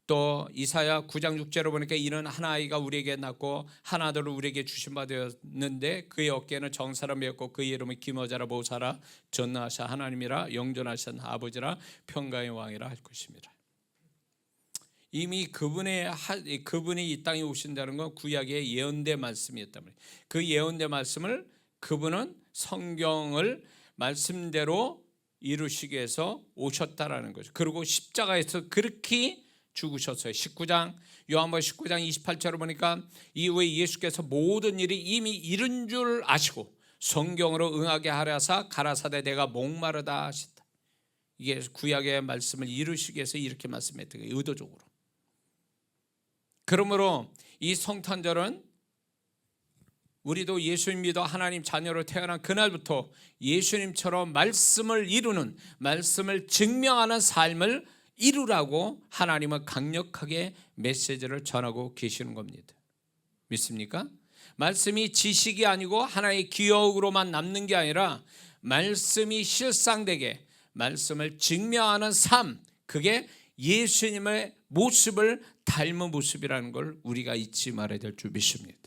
또 이사야 9장 6절을 보니까 이는 한 아이가 우리에게 낳고 한 아들을 우리에게 주신 바 되었는데 그의 어깨에는 정사라 메었고 그의 이름은 기머자라 모사라 전능하사 하나님이라 영존하신 아버지라 평강의 왕이라 할 것입니다. 이미 그분이 이 땅에 오신다는 건 구약의 예언된 말씀이었단 말이에요. 그 예언된 말씀을 그분은 성경을 말씀대로 이루시기 위해서 오셨다라는 거죠. 그리고 십자가에서 그렇게 죽으셨어요. 요한복음 19장 28절을 보니까 이후에 예수께서 모든 일이 이미 이른 줄 아시고 성경으로 응하게 하려사 가라사대 내가 목마르다 하셨다. 이게 구약의 말씀을 이루시기 위해서 이렇게 말씀했던 거예요. 의도적으로. 그러므로 이 성탄절은 우리도 예수님 믿어 하나님 자녀로 태어난 그날부터 예수님처럼 말씀을 이루는, 말씀을 증명하는 삶을 이루라고 하나님은 강력하게 메시지를 전하고 계시는 겁니다. 믿습니까? 말씀이 지식이 아니고 하나의 기억으로만 남는 게 아니라 말씀이 실상되게 말씀을 증명하는 삶, 그게 예수님의 모습을 닮은 모습이라는 걸 우리가 잊지 말아야 될 줄 믿습니다.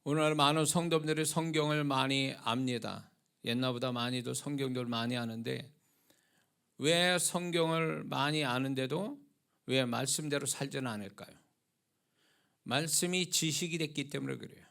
오늘 많은 성도들이 성경을 많이 압니다. 옛날보다 많이도 성경들 많이 아는데 왜 성경을 많이 아는데도 왜 말씀대로 살지는 않을까요? 말씀이 지식이 됐기 때문에 그래요.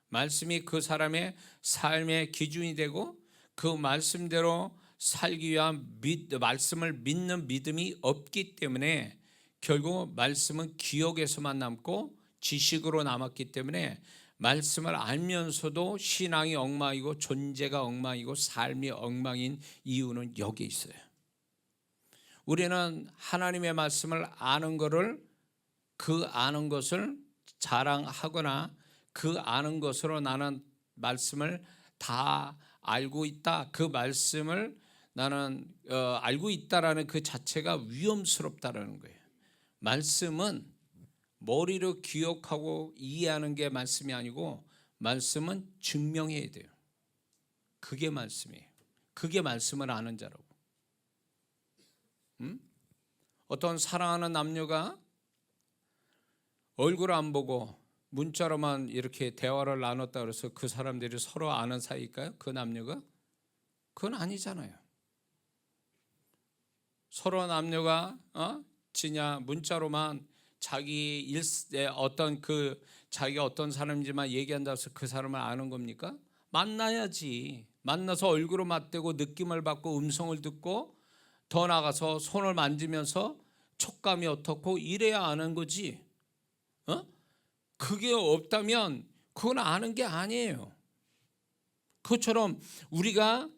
말씀이 그 사람의 삶의 기준이 되고 그 말씀대로 살기 위한 말씀을 믿는 믿음이 없기 때문에 결국 말씀은 기억에서만 남고 지식으로 남았기 때문에 말씀을 알면서도 신앙이 엉망이고 존재가 엉망이고 삶이 엉망인 이유는 여기 있어요. 우리는 하나님의 말씀을 아는 것을 그 아는 것을 자랑하거나 그 아는 것으로 나는 말씀을 다 알고 있다, 그 말씀을 나는 알고 있다라는 그 자체가 위험스럽다라는 거예요. 말씀은 머리로 기억하고 이해하는 게 말씀이 아니고 말씀은 증명해야 돼요. 그게 말씀이에요. 그게 말씀을 아는 자라고. 어떤 사랑하는 남녀가 얼굴 안 보고 문자로만 이렇게 대화를 나눴다 그래서 그 사람들이 서로 아는 사이일까요? 그 남녀가? 그건 아니잖아요. 서로 남녀가 진짜 문자로만 자기 자기가 어떤 사람인지만 얘기한다고 해서 그 사람을 아는 겁니까? 만나야지. 만나서 얼굴을 맞대고 느낌을 받고 음성을 듣고 더 나가서 손을 만지면서 촉감이 어떻고 이래야 아는 거지. 그게 없다면 그건 아는 게 아니에요. 그것처럼 우리가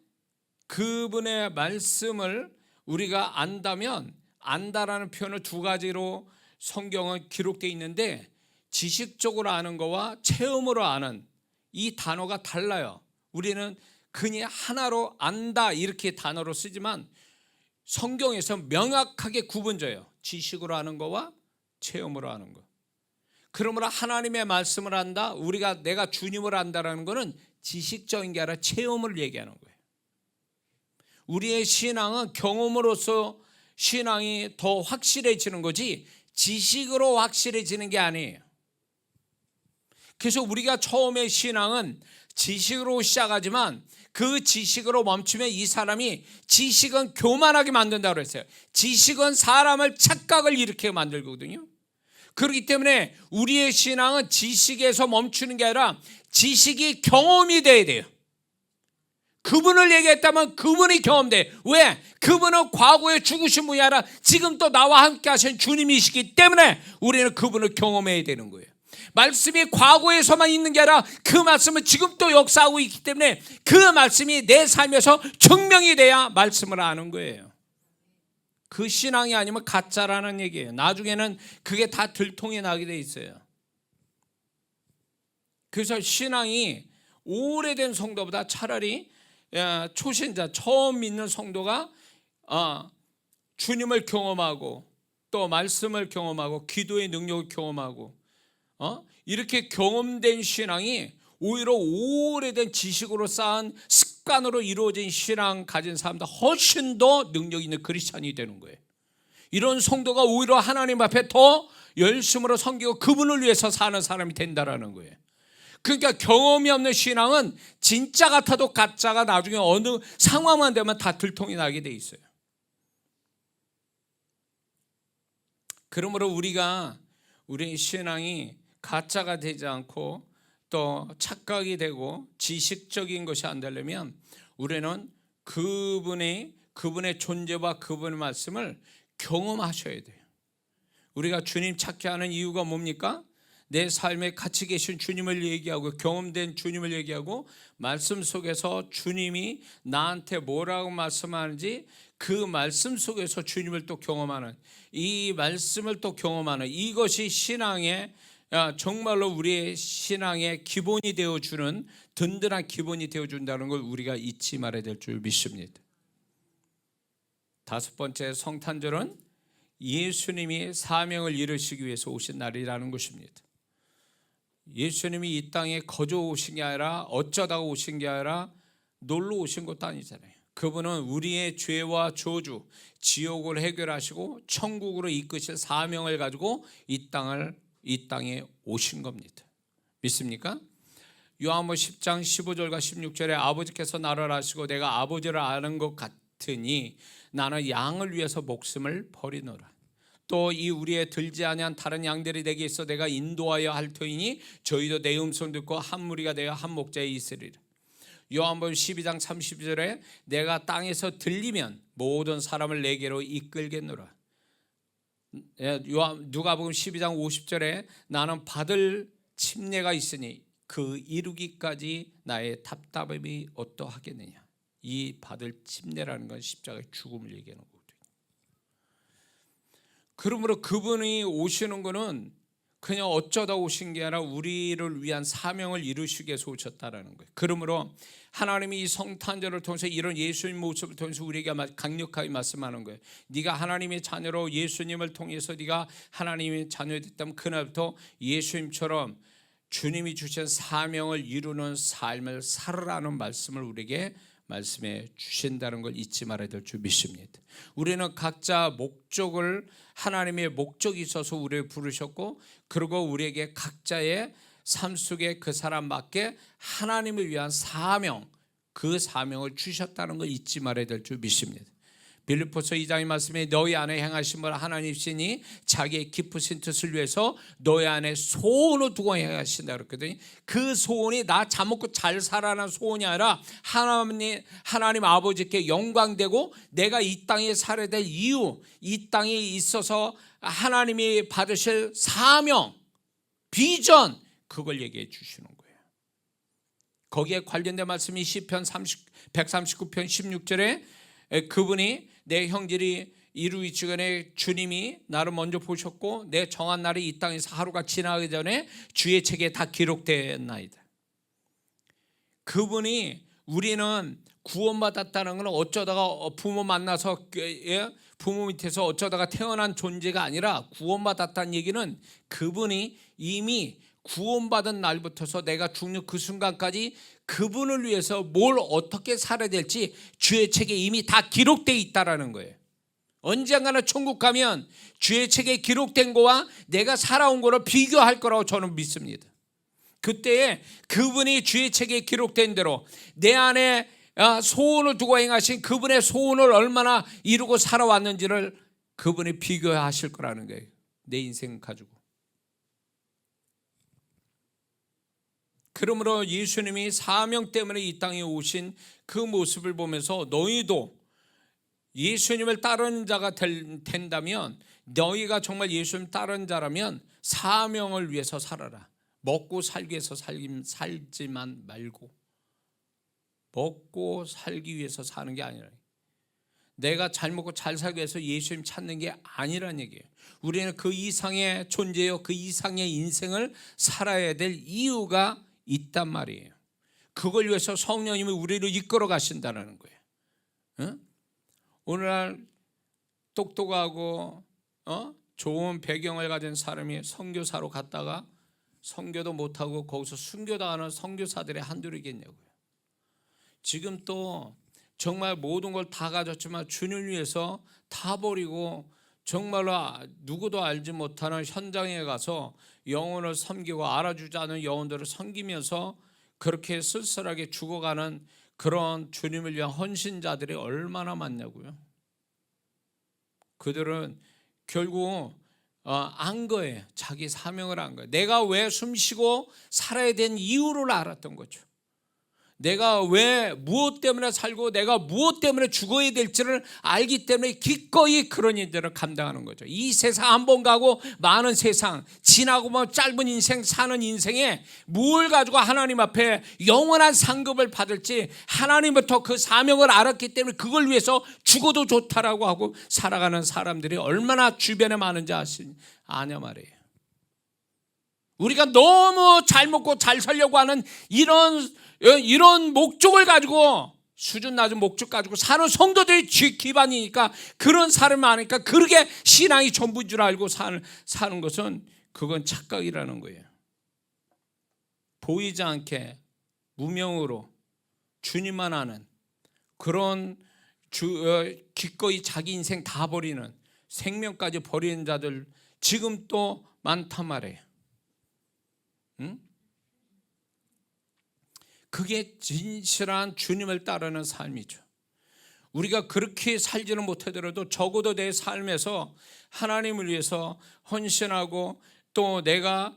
그분의 말씀을 우리가 안다면, 안다라는 표현을 두 가지로 성경은 기록되어 있는데 지식적으로 아는 거와 체험으로 아는 이 단어가 달라요. 우리는 그냥 하나로 안다 이렇게 단어로 쓰지만 성경에서 명확하게 구분져요. 지식으로 아는 거와 체험으로 아는 거. 그러므로 하나님의 말씀을 안다, 내가 주님을 안다라는 거는 지식적인 게 아니라 체험을 얘기하는 거예요. 우리의 신앙은 경험으로서 신앙이 더 확실해지는 거지 지식으로 확실해지는 게 아니에요. 그래서 우리가 처음에 신앙은 지식으로 시작하지만 그 지식으로 멈추면 이 사람이 지식은 교만하게 만든다고 그랬어요. 지식은 사람을 착각을 일으키게 만들거든요. 그렇기 때문에 우리의 신앙은 지식에서 멈추는 게 아니라 지식이 경험이 돼야 돼요. 그분을 얘기했다면 그분이 경험돼. 왜? 그분은 과거에 죽으신 분이 아니라 지금 또 나와 함께 하신 주님이시기 때문에 우리는 그분을 경험해야 되는 거예요. 말씀이 과거에서만 있는 게 아니라 그 말씀은 지금 또 역사하고 있기 때문에 그 말씀이 내 삶에서 증명이 돼야 말씀을 아는 거예요. 그 신앙이 아니면 가짜라는 얘기예요. 나중에는 그게 다 들통이 나게 돼 있어요. 그래서 신앙이 오래된 성도보다 차라리 초신자, 처음 믿는 성도가 주님을 경험하고 또 말씀을 경험하고 기도의 능력을 경험하고 이렇게 경험된 신앙이 오히려 오래된 지식으로 쌓은 습관으로 이루어진 신앙 가진 사람보다 훨씬 더 능력 있는 크리스찬이 되는 거예요. 이런 성도가 오히려 하나님 앞에 더 열심으로 섬기고 그분을 위해서 사는 사람이 된다라는 거예요. 그러니까 경험이 없는 신앙은 진짜 같아도 가짜가 나중에 어느 상황만 되면 다 들통이 나게 돼 있어요. 그러므로 우리의 신앙이 가짜가 되지 않고 또 착각이 되고 지식적인 것이 안 되려면 우리는 그분의 존재와 그분의 말씀을 경험하셔야 돼요. 우리가 주님 찾게 하는 이유가 뭡니까? 내 삶에 같이 계신 주님을 얘기하고 경험된 주님을 얘기하고 말씀 속에서 주님이 나한테 뭐라고 말씀하는지 그 말씀 속에서 주님을 또 경험하는, 이 말씀을 또 경험하는, 이것이 신앙의 정말로 우리의 신앙의 기본이 되어주는, 든든한 기본이 되어준다는 걸 우리가 잊지 말아야 될 줄 믿습니다. 다섯 번째, 성탄절은 예수님이 사명을 이루시기 위해서 오신 날이라는 것입니다. 예수님이 이 땅에 거저 오신 게 아니라 어쩌다가 오신 게 아니라 놀러 오신 것도 아니잖아요. 그분은 우리의 죄와 저주, 지옥을 해결하시고 천국으로 이끄실 사명을 가지고 이 땅에 오신 겁니다. 믿습니까? 요한복음 10장 15절과 16절에 아버지께서 나를 아시고 내가 아버지를 아는 것 같으니 나는 양을 위해서 목숨을 버리노라. 또 이 우리에 들지 아니한 다른 양들이 내게 있어 내가 인도하여 할 터이니 저희도 내 음성 듣고 한 무리가 되어 한 목자에 있으리라. 요한복음 12장 30절에 내가 땅에서 들리면 모든 사람을 내게로 이끌겠노라. 누가복음 12장 50절에 나는 받을 침례가 있으니 그 이루기까지 나의 답답함이 어떠하겠느냐. 이 받을 침례라는 건 십자가의 죽음을 얘기하는 거거든요. 그러므로 그분이 오시는 것은 그냥 어쩌다 오신 게 아니라 우리를 위한 사명을 이루시기 위해서 오셨다라는 거예요. 그러므로 하나님이 이 성탄절을 통해서 이런 예수님 모습을 통해서 우리에게 강력하게 말씀하는 거예요. 네가 하나님의 자녀로 예수님을 통해서 네가 하나님의 자녀가 됐다면 그날부터 예수님처럼 주님이 주신 사명을 이루는 삶을 살으라는 말씀을 우리에게 말씀해 주신다는 걸 잊지 말아야 될 줄 믿습니다. 우리는 각자 목적을, 하나님의 목적이 있어서 우리를 부르셨고, 그리고 우리에게 각자의 삶 속에 그 사람 맞게 하나님을 위한 사명, 그 사명을 주셨다는 걸 잊지 말아야 될 줄 믿습니다. 빌립보서 2장의 말씀에 너희 안에 행하심을 하나님이시니 자기의 기쁘신 뜻을 위해서 너희 안에 소원을 두고 행하신다 그랬거든요. 그 소원이 나 잘 먹고 잘 살아라는 소원이 아니라 하나님 아버지께 영광되고 내가 이 땅에 살아야 될 이유, 이 땅에 있어서 하나님이 받으실 사명, 비전, 그걸 얘기해 주시는 거예요. 거기에 관련된 말씀이 시편 139편 16절에 그분이 내 형질이 이루기 전에 주님이 나를 먼저 보셨고 내 정한 날이 이 땅에서 하루가 지나기 전에 주의 책에 다 기록되었나이다. 그분이, 우리는 구원받았다는 건 어쩌다가 부모 만나서 부모 밑에서 어쩌다가 태어난 존재가 아니라, 구원받았다는 얘기는 그분이 이미 구원받은 날부터서 내가 죽는 그 순간까지 그분을 위해서 뭘 어떻게 살아야 될지 주의 책에 이미 다 기록되어 있다라는 거예요. 언젠가는 천국 가면 주의 책에 기록된 거와 내가 살아온 거를 비교할 거라고 저는 믿습니다. 그때에 그분이 주의 책에 기록된 대로 내 안에 소원을 두고 행하신 그분의 소원을 얼마나 이루고 살아왔는지를 그분이 비교하실 거라는 거예요. 내 인생 가지고. 그러므로 예수님이 사명 때문에 이 땅에 오신 그 모습을 보면서 너희도 예수님을 따르는 자가 된다면, 너희가 정말 예수님 따르는 자라면 사명을 위해서 살아라. 먹고 살기 위해서 살지만 말고, 먹고 살기 위해서 사는 게 아니라, 내가 잘 먹고 잘 살기 위해서 예수님 찾는 게 아니란 얘기예요. 우리는 그 이상의 존재요, 그 이상의 인생을 살아야 될 이유가 있단 말이에요. 그걸 위해서 성령님이 우리를 이끌어 가신다는 거예요. 응? 오늘날 똑똑하고 좋은 배경을 가진 사람이 선교사로 갔다가 선교도 못하고 거기서 순교당하는 선교사들의 한둘이겠냐고요. 지금 또 정말 모든 걸 다 가졌지만 주님을 위해서 다 버리고 정말로 누구도 알지 못하는 현장에 가서 영혼을 섬기고 알아주지 않은 영혼들을 섬기면서 그렇게 쓸쓸하게 죽어가는 그런 주님을 위한 헌신자들이 얼마나 많냐고요. 그들은 결국 안 거예요. 자기 사명을 안 거예요. 내가 왜 숨쉬고 살아야 되는 이유를 알았던 거죠. 내가 왜 무엇 때문에 살고 내가 무엇 때문에 죽어야 될지를 알기 때문에 기꺼이 그런 일들을 감당하는 거죠. 이 세상 한 번 가고 많은 세상, 지나고 뭐 짧은 인생 사는 인생에 뭘 가지고 하나님 앞에 영원한 상급을 받을지 하나님부터 그 사명을 알았기 때문에 그걸 위해서 죽어도 좋다라고 하고 살아가는 사람들이 얼마나 주변에 많은지 아냐 말이에요. 우리가 너무 잘 먹고 잘 살려고 하는 이런 목적을 가지고, 수준 낮은 목적 가지고 사는 성도들이 기반이니까, 그런 사람이 많으니까 그렇게 신앙이 전부인 줄 알고 사는 것은, 그건 착각이라는 거예요. 보이지 않게 무명으로 주님만 아는 그런 기꺼이 자기 인생 다 버리는, 생명까지 버리는 자들 지금 또 많단 말이에요. 응? 그게 진실한 주님을 따르는 삶이죠. 우리가 그렇게 살지는 못하더라도 적어도 내 삶에서 하나님을 위해서 헌신하고, 또 내가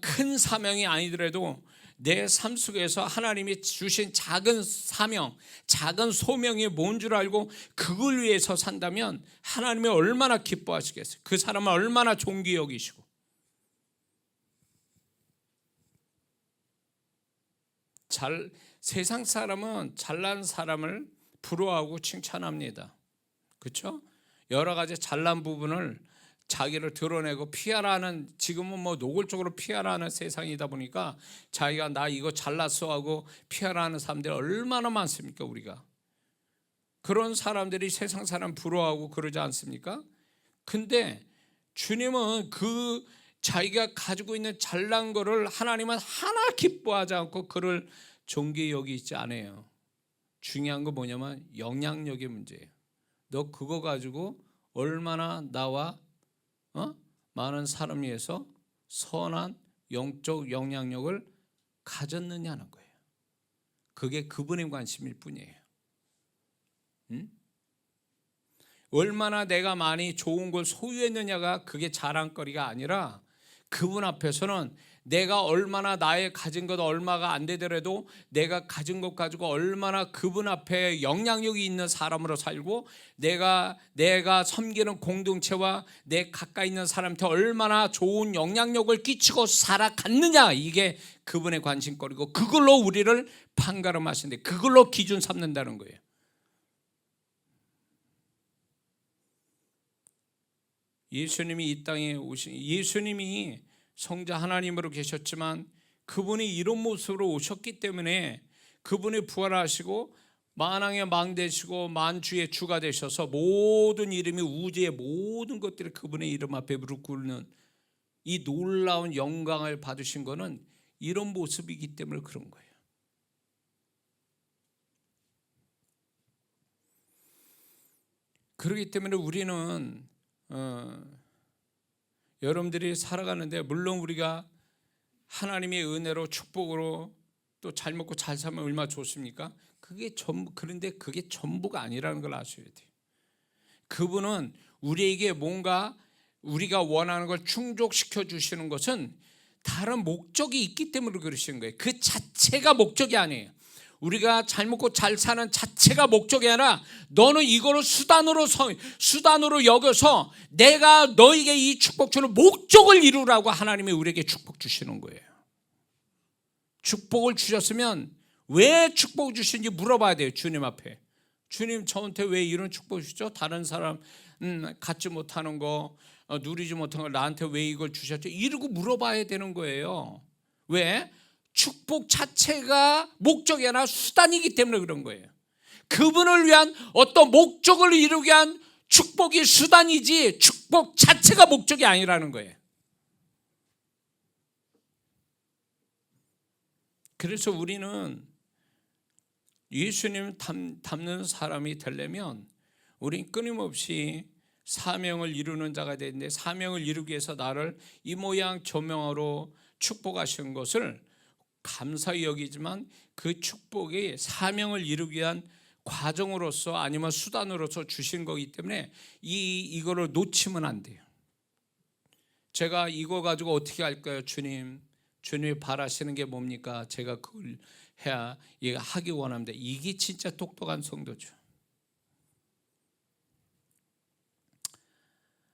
큰 사명이 아니더라도 내 삶 속에서 하나님이 주신 작은 사명, 작은 소명이 뭔 줄 알고 그걸 위해서 산다면 하나님이 얼마나 기뻐하시겠어요. 그 사람을 얼마나 존귀히 여기시고. 세상 사람은 잘난 사람을 부러워하고 칭찬합니다. 그렇죠? 여러 가지 잘난 부분을 자기를 드러내고 피하라는, 지금은 뭐 노골적으로 피하라는 세상이다 보니까 자기가 나 이거 잘났어 하고 피하라는 사람들이 얼마나 많습니까? 우리가 그런 사람들이 세상 사람 부러워하고 그러지 않습니까? 근데 주님은 그 자기가 가지고 있는 잘난 거를 하나님은 하나 기뻐하지 않고 그를 존귀히 여기지 않아요. 중요한 거 뭐냐면 영향력의 문제예요. 너 그거 가지고 얼마나 나와 많은 사람 위해서 선한 영적 영향력을 가졌느냐는 거예요. 그게 그분의 관심일 뿐이에요. 얼마나 내가 많이 좋은 걸 소유했느냐가 그게 자랑거리가 아니라 그분 앞에서는 내가 얼마나 나의 가진 것 얼마가 안 되더라도 내가 가진 것 가지고 얼마나 그분 앞에 영향력이 있는 사람으로 살고 내가 섬기는 공동체와 내 가까이 있는 사람한테 얼마나 좋은 영향력을 끼치고 살아갔느냐, 이게 그분의 관심거리고 그걸로 우리를 판가름하시는데 그걸로 기준 삼는다는 거예요. 예수님이 이 땅에 오신, 예수님이 성자 하나님으로 계셨지만 그분이 이런 모습으로 오셨기 때문에 그분이 부활하시고 만왕의 망 되시고 만주의 주가 되셔서 모든 이름이 우주의 모든 것들이 그분의 이름 앞에 무릎 꿇는 이 놀라운 영광을 받으신 것은 이런 모습이기 때문에 그런 거예요. 그렇기 때문에 우리는 여러분들이 살아가는데 물론 우리가 하나님의 은혜로 축복으로 또 잘 먹고 잘 살면 얼마나 좋습니까? 그게 전부, 그런데 그게 전부가 아니라는 걸 아셔야 돼요. 그분은 우리에게 뭔가 우리가 원하는 걸 충족시켜 주시는 것은 다른 목적이 있기 때문에 그러시는 거예요. 그 자체가 목적이 아니에요. 우리가 잘 먹고 잘 사는 자체가 목적이 아니라 너는 이거를 수단으로 여겨서 내가 너에게 이 축복 주는 목적을 이루라고 하나님이 우리에게 축복 주시는 거예요. 축복을 주셨으면 왜 축복 주신지 물어봐야 돼요. 주님 앞에. 주님, 저한테 왜 이런 축복 주시죠? 다른 사람 갖지 못하는 거, 누리지 못한 걸 나한테 왜 이걸 주셨죠? 이러고 물어봐야 되는 거예요. 왜? 축복 자체가 목적이 아니라 수단이기 때문에 그런 거예요. 그분을 위한 어떤 목적을 이루기 위한 축복이 수단이지 축복 자체가 목적이 아니라는 거예요. 그래서 우리는 예수님 닮는 사람이 되려면 우린 끊임없이 사명을 이루는 자가 되는데, 사명을 이루기 위해서 나를 이 모양 저 모양으로 축복하신 것을 감사히 여기지만 그 축복이 사명을 이루기 위한 과정으로서 아니면 수단으로서 주신 거기 때문에 이거를 놓치면 안 돼요. 제가 이거 가지고 어떻게 할까요? 주님이 바라시는 게 뭡니까? 제가 그걸 해야 얘가 하기 원합니다. 이게 진짜 똑똑한 성도죠.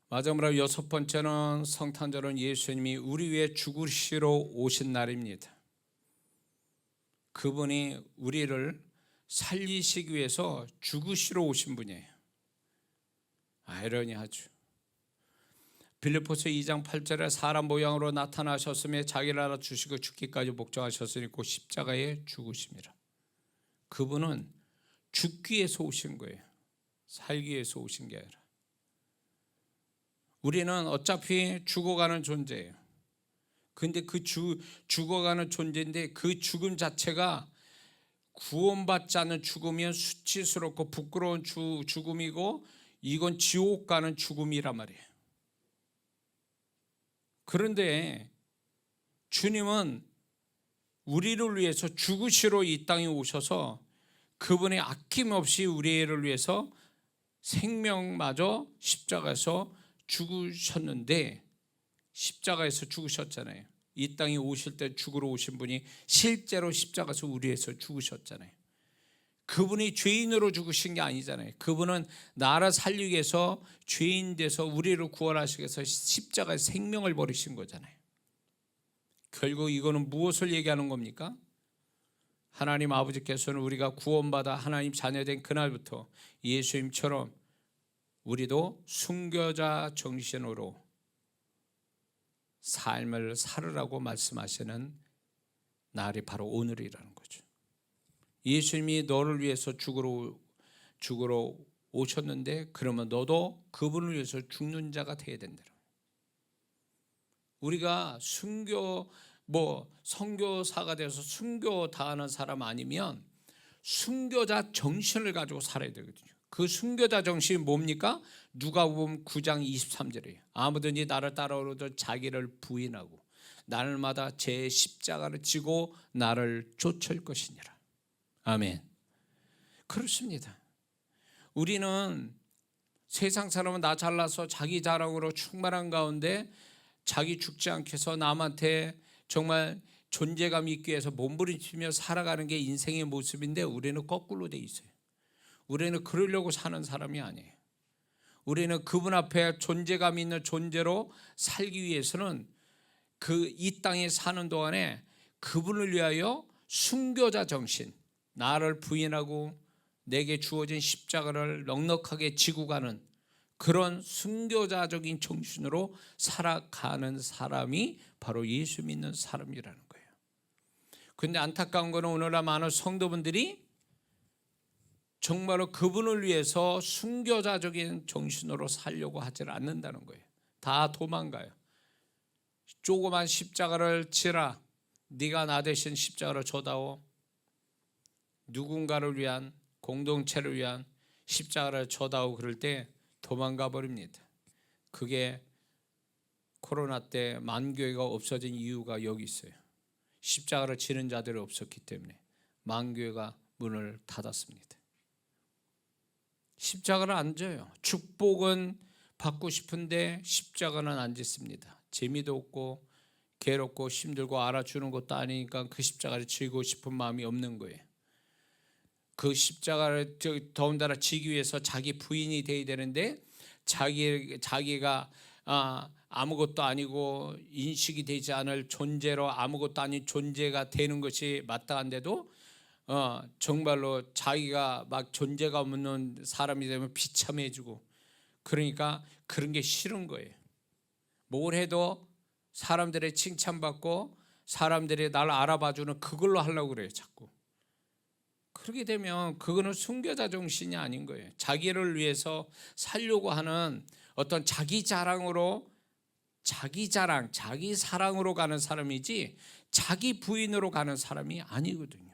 마지막으로 여섯 번째는 성탄절은 예수님이 우리 위해 죽으시러 오신 날입니다. 그분이 우리를 살리시기 위해서 죽으시러 오신 분이에요. 아이러니하죠. 빌립보서 2장 8절에 사람 모양으로 나타나셨으며 자기를 알아주시고 죽기까지 목정하셨으니 곧 십자가에 죽으심이라. 그분은 죽기 위해서 오신 거예요. 살기 위해서 오신 게 아니라. 우리는 어차피 죽어가는 존재예요. 근데 그 죽어가는 존재인데 그 죽음 자체가 구원받지 않는 죽음이면 수치스럽고 부끄러운 죽음이고 이건 지옥 가는 죽음이란 말이에요. 그런데 주님은 우리를 위해서 죽으시러 이 땅에 오셔서 그분의 아낌없이 우리를 위해서 생명마저 십자가에서 죽으셨는데, 십자가에서 죽으셨잖아요. 이 땅에 오실 때 죽으러 오신 분이 실제로 십자가에서 우리 위해서 죽으셨잖아요. 그분이 죄인으로 죽으신 게 아니잖아요. 그분은 나를 살리기 위해서 죄인 돼서 우리를 구원하시기 위해서 십자가에 생명을 버리신 거잖아요. 결국 이거는 무엇을 얘기하는 겁니까? 하나님 아버지께서는 우리가 구원받아 하나님 자녀된 그날부터 예수님처럼 우리도 순교자 정신으로 삶을 살으라고 말씀하시는 날이 바로 오늘이라는 거죠. 예수님이 너를 위해서 죽으러 오셨는데 그러면 너도 그분을 위해서 죽는 자가 되어야 된다. 우리가 선교사가 돼서 순교 당하는 사람 아니면 순교자 정신을 가지고 살아야 되거든요. 그 순교자 정신이 뭡니까? 누가복음 9장 23절이에요. 아무든지 나를 따라오려도 자기를 부인하고 날마다 제 십자가를 지고 나를 쫓을 것이니라. 아멘. 그렇습니다. 우리는 세상 사람은 나 잘나서 자기 자랑으로 충만한 가운데 자기 죽지 않게 해서 남한테 정말 존재감 있기 위해서 몸부림치며 살아가는 게 인생의 모습인데 우리는 거꾸로 돼 있어요. 우리는 그러려고 사는 사람이 아니에요. 우리는 그분 앞에 존재감 있는 존재로 살기 위해서는 이 땅에 사는 동안에 그분을 위하여 순교자 정신, 나를 부인하고 내게 주어진 십자가를 넉넉하게 지고 가는 그런 순교자적인 정신으로 살아가는 사람이 바로 예수 믿는 사람이라는 거예요. 그런데 안타까운 것은 오늘날 많은 성도분들이 정말로 그분을 위해서 순교자적인 정신으로 살려고 하지 않는다는 거예요. 다 도망가요. 조그만 십자가를 지라, 네가 나 대신 십자가를 져다오. 누군가를 위한, 공동체를 위한 십자가를 져다오. 그럴 때 도망가 버립니다. 그게 코로나 때 만교회가 없어진 이유가 여기 있어요. 십자가를 지는 자들이 없었기 때문에 만교회가 문을 닫았습니다. 십자가를 안 져요. 축복은 받고 싶은데 십자가는 안 짓습니다. 재미도 없고 괴롭고 힘들고 알아주는 것도 아니니까 그 십자가를 지고 싶은 마음이 없는 거예요. 그 십자가를 더군다나 지기 위해서 자기 부인이 돼야 되는데 자기가 아무것도 아니고 인식이 되지 않을 존재로 아무것도 아닌 존재가 되는 것이 마땅한데도 정말로 자기가 막 존재가 없는 사람이 되면 비참해지고 그러니까 그런 게 싫은 거예요. 뭘 해도 사람들의 칭찬받고 사람들이 날 알아봐주는 그걸로 하려고 그래요. 자꾸. 그렇게 되면 그거는 순교자 정신이 아닌 거예요. 자기를 위해서 살려고 하는 어떤 자기 자랑으로 자기 사랑으로 가는 사람이지 자기 부인으로 가는 사람이 아니거든요.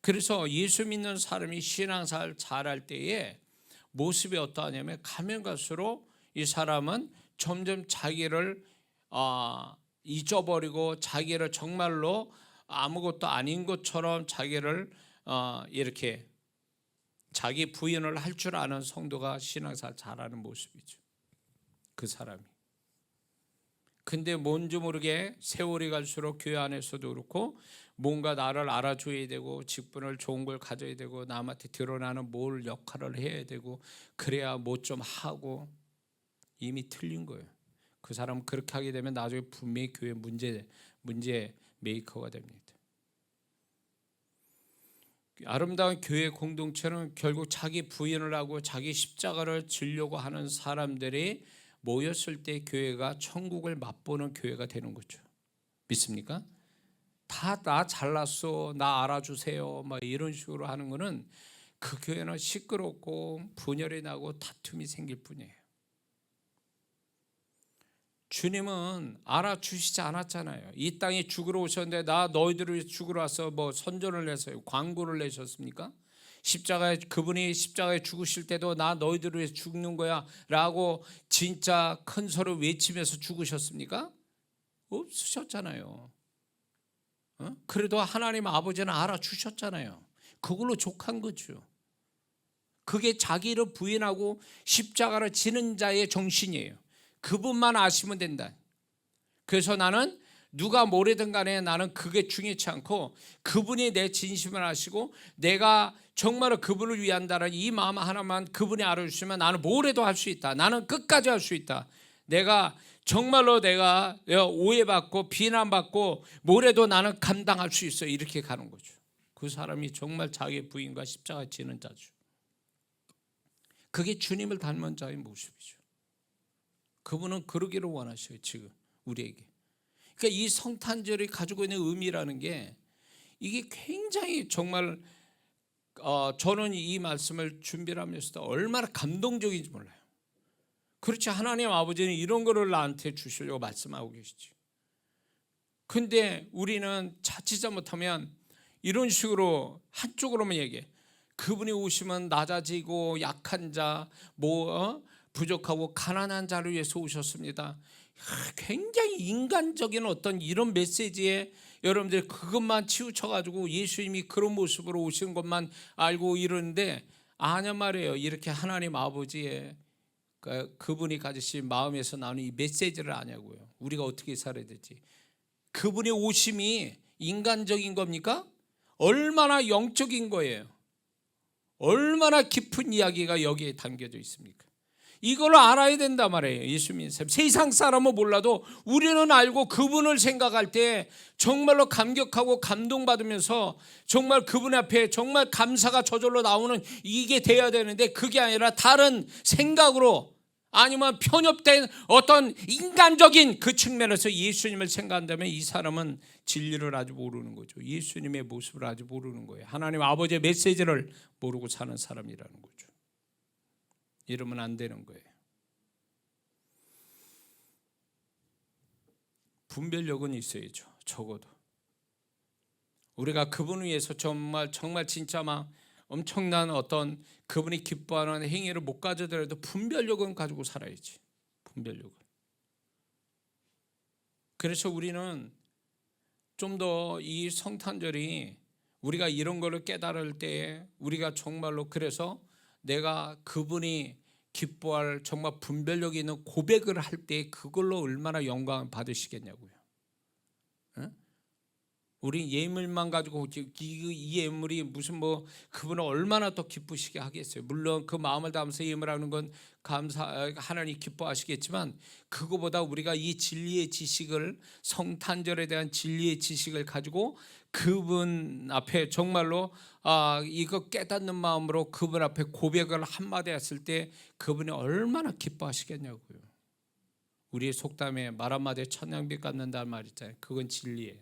그래서 예수 믿는 사람이 신앙생활 잘할 때에 모습이 어떠하냐면 가면 갈수록 이 사람은 점점 자기를 잊어버리고 자기를 정말로 아무것도 아닌 것처럼 자기를 이렇게 자기 부인을 할 줄 아는 성도가 신앙생활 잘하는 모습이죠. 그 사람이. 근데 뭔지 모르게 세월이 갈수록 교회 안에서도 그렇고 뭔가 나를 알아줘야 되고 직분을 좋은 걸 가져야 되고 남한테 드러나는 뭘 역할을 해야 되고 그래야 뭐 좀 하고 이미 틀린 거예요. 그 사람은 그렇게 하게 되면 나중에 분명히 교회 문제 메이커가 됩니다. 아름다운 교회 공동체는 결국 자기 부인을 하고 자기 십자가를 지려고 하는 사람들이 모였을 때 교회가 천국을 맛보는 교회가 되는 거죠. 믿습니까? 다 나 잘났어, 나 알아주세요 막 이런 식으로 하는 거는 그 교회는 시끄럽고 분열이 나고 다툼이 생길 뿐이에요. 주님은 알아주시지 않았잖아요. 이 땅에 죽으러 오셨는데 나 너희들을 위해서 죽으러 와서 뭐 선전을 해서요, 광고를 내셨습니까? 그분이 십자가에 죽으실 때도 나 너희들을 위해서 죽는 거야 라고 진짜 큰 소리 외치면서 죽으셨습니까? 없으셨잖아요. 그래도 하나님 아버지는 알아주셨잖아요. 그걸로 족한 거죠. 그게 자기를 부인하고 십자가를 지는 자의 정신이에요. 그분만 아시면 된다. 그래서 나는 누가 뭐래든 간에 나는 그게 중요치 않고 그분이 내 진심을 아시고 내가 정말로 그분을 위한다는 이 마음 하나만 그분이 알아주시면 나는 뭐래도 할 수 있다. 나는 끝까지 할 수 있다. 내가 정말로 내가 오해받고 비난받고 뭐래도 나는 감당할 수 있어. 이렇게 가는 거죠. 그 사람이 정말 자기 부인과 십자가 지는 자죠. 그게 주님을 닮은 자의 모습이죠. 그분은 그러기를 원하셔요. 지금 우리에게. 그러니까 이 성탄절이 가지고 있는 의미라는 게 이게 굉장히 정말 저는 이 말씀을 준비를 하면서도 얼마나 감동적인지 몰라요. 그렇지, 하나님 아버지는 이런 거를 나한테 주시려고 말씀하고 계시지. 근데 우리는 자칫 잘못하면 이런 식으로 한쪽으로만 얘기해. 그분이 오시면 낮아지고 약한 자, 부족하고 가난한 자를 위해서 오셨습니다. 굉장히 인간적인 어떤 이런 메시지에 여러분들 그것만 치우쳐가지고 예수님이 그런 모습으로 오신 것만 알고 이러는데 아냐 말이에요. 이렇게 하나님 아버지의 그분이 가지신 마음에서 나오는 이 메시지를 아냐고요. 우리가 어떻게 살아야 될지. 그분의 오심이 인간적인 겁니까? 얼마나 영적인 거예요. 얼마나 깊은 이야기가 여기에 담겨져 있습니까? 이걸 알아야 된단 말이에요. 예수 믿는 사람. 세상 사람은 몰라도 우리는 알고 그분을 생각할 때 정말로 감격하고 감동받으면서 정말 그분 앞에 정말 감사가 저절로 나오는 이게 돼야 되는데 그게 아니라 다른 생각으로 아니면 편협된 어떤 인간적인 그 측면에서 예수님을 생각한다면 이 사람은 진리를 아직 모르는 거죠. 예수님의 모습을 아직 모르는 거예요. 하나님 아버지의 메시지를 모르고 사는 사람이라는 거죠. 이러면 안 되는 거예요. 분별력은 있어야죠. 적어도 우리가 그분 위해서 정말 진짜 막 엄청난 어떤 그분이 기뻐하는 행위를 못 가져더라도 분별력은 가지고 살아야지. 분별력은. 그래서 우리는 좀 더 이 성탄절이 우리가 이런 거를 깨달을 때 우리가 정말로 그래서 내가 그분이 기뻐할 정말 분별력이 있는 고백을 할 때 그걸로 얼마나 영광을 받으시겠냐고요. 우리 예물만 가지고 이 예물이 무슨 그분을 얼마나 더 기쁘시게 하겠어요. 물론 그 마음을 담아서 예물하는 건 하나님 기뻐하시겠지만 그거보다 우리가 이 진리의 지식을 성탄절에 대한 진리의 지식을 가지고 그분 앞에 정말로 이거 깨닫는 마음으로 그분 앞에 고백을 한마디 했을 때 그분이 얼마나 기뻐하시겠냐고요. 우리의 속담에 말 한마디에 천냥빚 갚는다는 말 있잖아요. 그건 진리예요.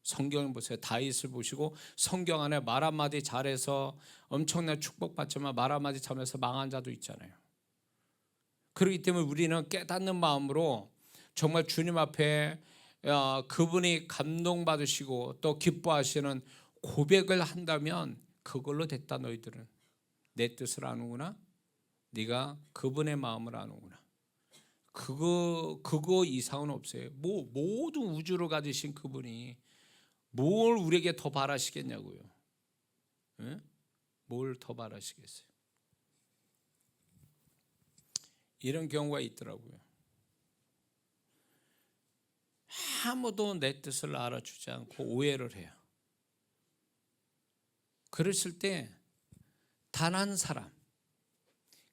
성경을 보세요. 다윗을 보시고 성경 안에 말 한마디 잘해서 엄청난 축복받지만 말 한마디 잘해서 망한 자도 있잖아요. 그렇기 때문에 우리는 깨닫는 마음으로 정말 주님 앞에 그분이 감동받으시고 또 기뻐하시는 고백을 한다면 그걸로 됐다. 너희들은 내 뜻을 아는구나. 네가 그분의 마음을 아는구나. 그거 이상은 없어요. 모든 우주를 가지신 그분이 뭘 우리에게 더 바라시겠냐고요. 네? 뭘 더 바라시겠어요? 이런 경우가 있더라고요. 아무도 내 뜻을 알아주지 않고 오해를 해요. 그랬을 때 단 한 사람,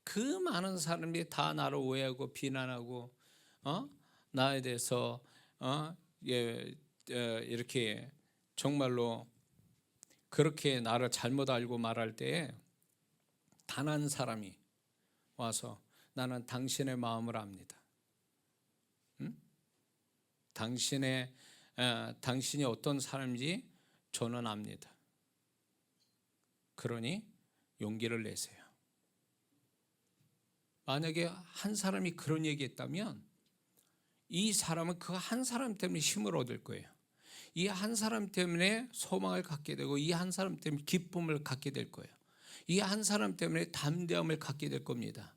그 많은 사람들이 다 나를 오해하고 비난하고 나에 대해서 이렇게 정말로 그렇게 나를 잘못 알고 말할 때에 단 한 사람이 와서 나는 당신의 마음을 압니다. 당신이 어떤 사람인지 저는 압니다. 그러니 용기를 내세요. 만약에 한 사람이 그런 얘기했다면 이 사람은 그 한 사람 때문에 힘을 얻을 거예요. 이 한 사람 때문에 소망을 갖게 되고 이 한 사람 때문에 기쁨을 갖게 될 거예요. 이 한 사람 때문에 담대함을 갖게 될 겁니다.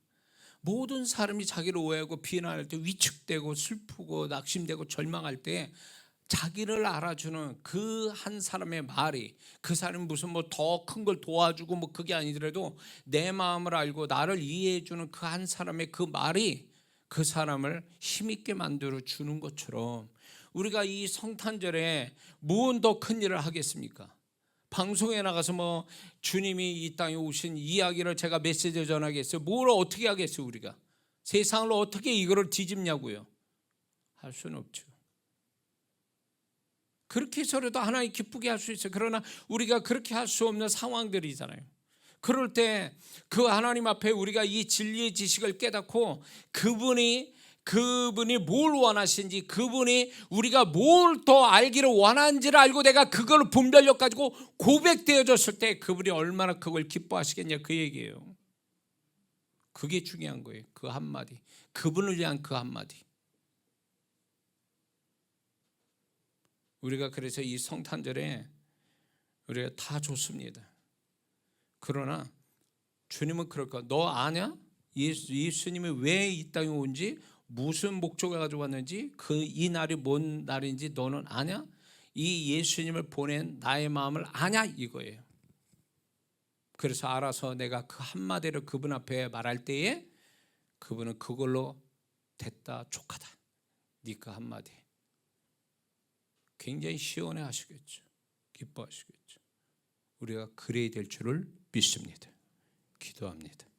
모든 사람이 자기를 오해하고 비난할 때 위축되고 슬프고 낙심되고 절망할 때 자기를 알아주는 그 한 사람의 말이 그 사람이 무슨 더 큰 걸 도와주고 그게 아니더라도 내 마음을 알고 나를 이해해 주는 그 한 사람의 그 말이 그 사람을 힘있게 만들어 주는 것처럼 우리가 이 성탄절에 무슨 더 큰 일을 하겠습니까? 방송에 나가서 주님이 이 땅에 오신 이야기를 제가 메시지를 전하겠어요. 뭘 어떻게 하겠어요? 우리가 세상을 어떻게 이거를 뒤집냐고요? 할 수는 없죠. 그렇게 해서라도 하나님 기쁘게 할 수 있어요. 그러나 우리가 그렇게 할 수 없는 상황들이잖아요. 그럴 때 그 하나님 앞에 우리가 이 진리의 지식을 깨닫고 그분이 뭘 원하시는지, 그분이 우리가 뭘 더 알기를 원하는지를 알고 내가 그걸 분별력 가지고 고백되어졌을 때 그분이 얼마나 그걸 기뻐하시겠냐, 그 얘기예요. 그게 중요한 거예요. 그 한마디, 그분을 위한 그 한마디. 우리가 그래서 이 성탄절에 우리가 다 좋습니다. 그러나 주님은 그럴 거야. 너 아냐? 예수님이 왜 이 땅에 온지, 무슨 목적을 가지고 왔는지, 이 날이 뭔 날인지 너는 아냐? 이 예수님을 보낸 나의 마음을 아냐, 이거예요. 그래서 알아서 내가 그 한마디를 그분 앞에 말할 때에 그분은 그걸로 됐다, 족하다, 네 그 한마디 굉장히 시원해 하시겠죠. 기뻐하시겠죠. 우리가 그래야 될 줄을 믿습니다. 기도합니다.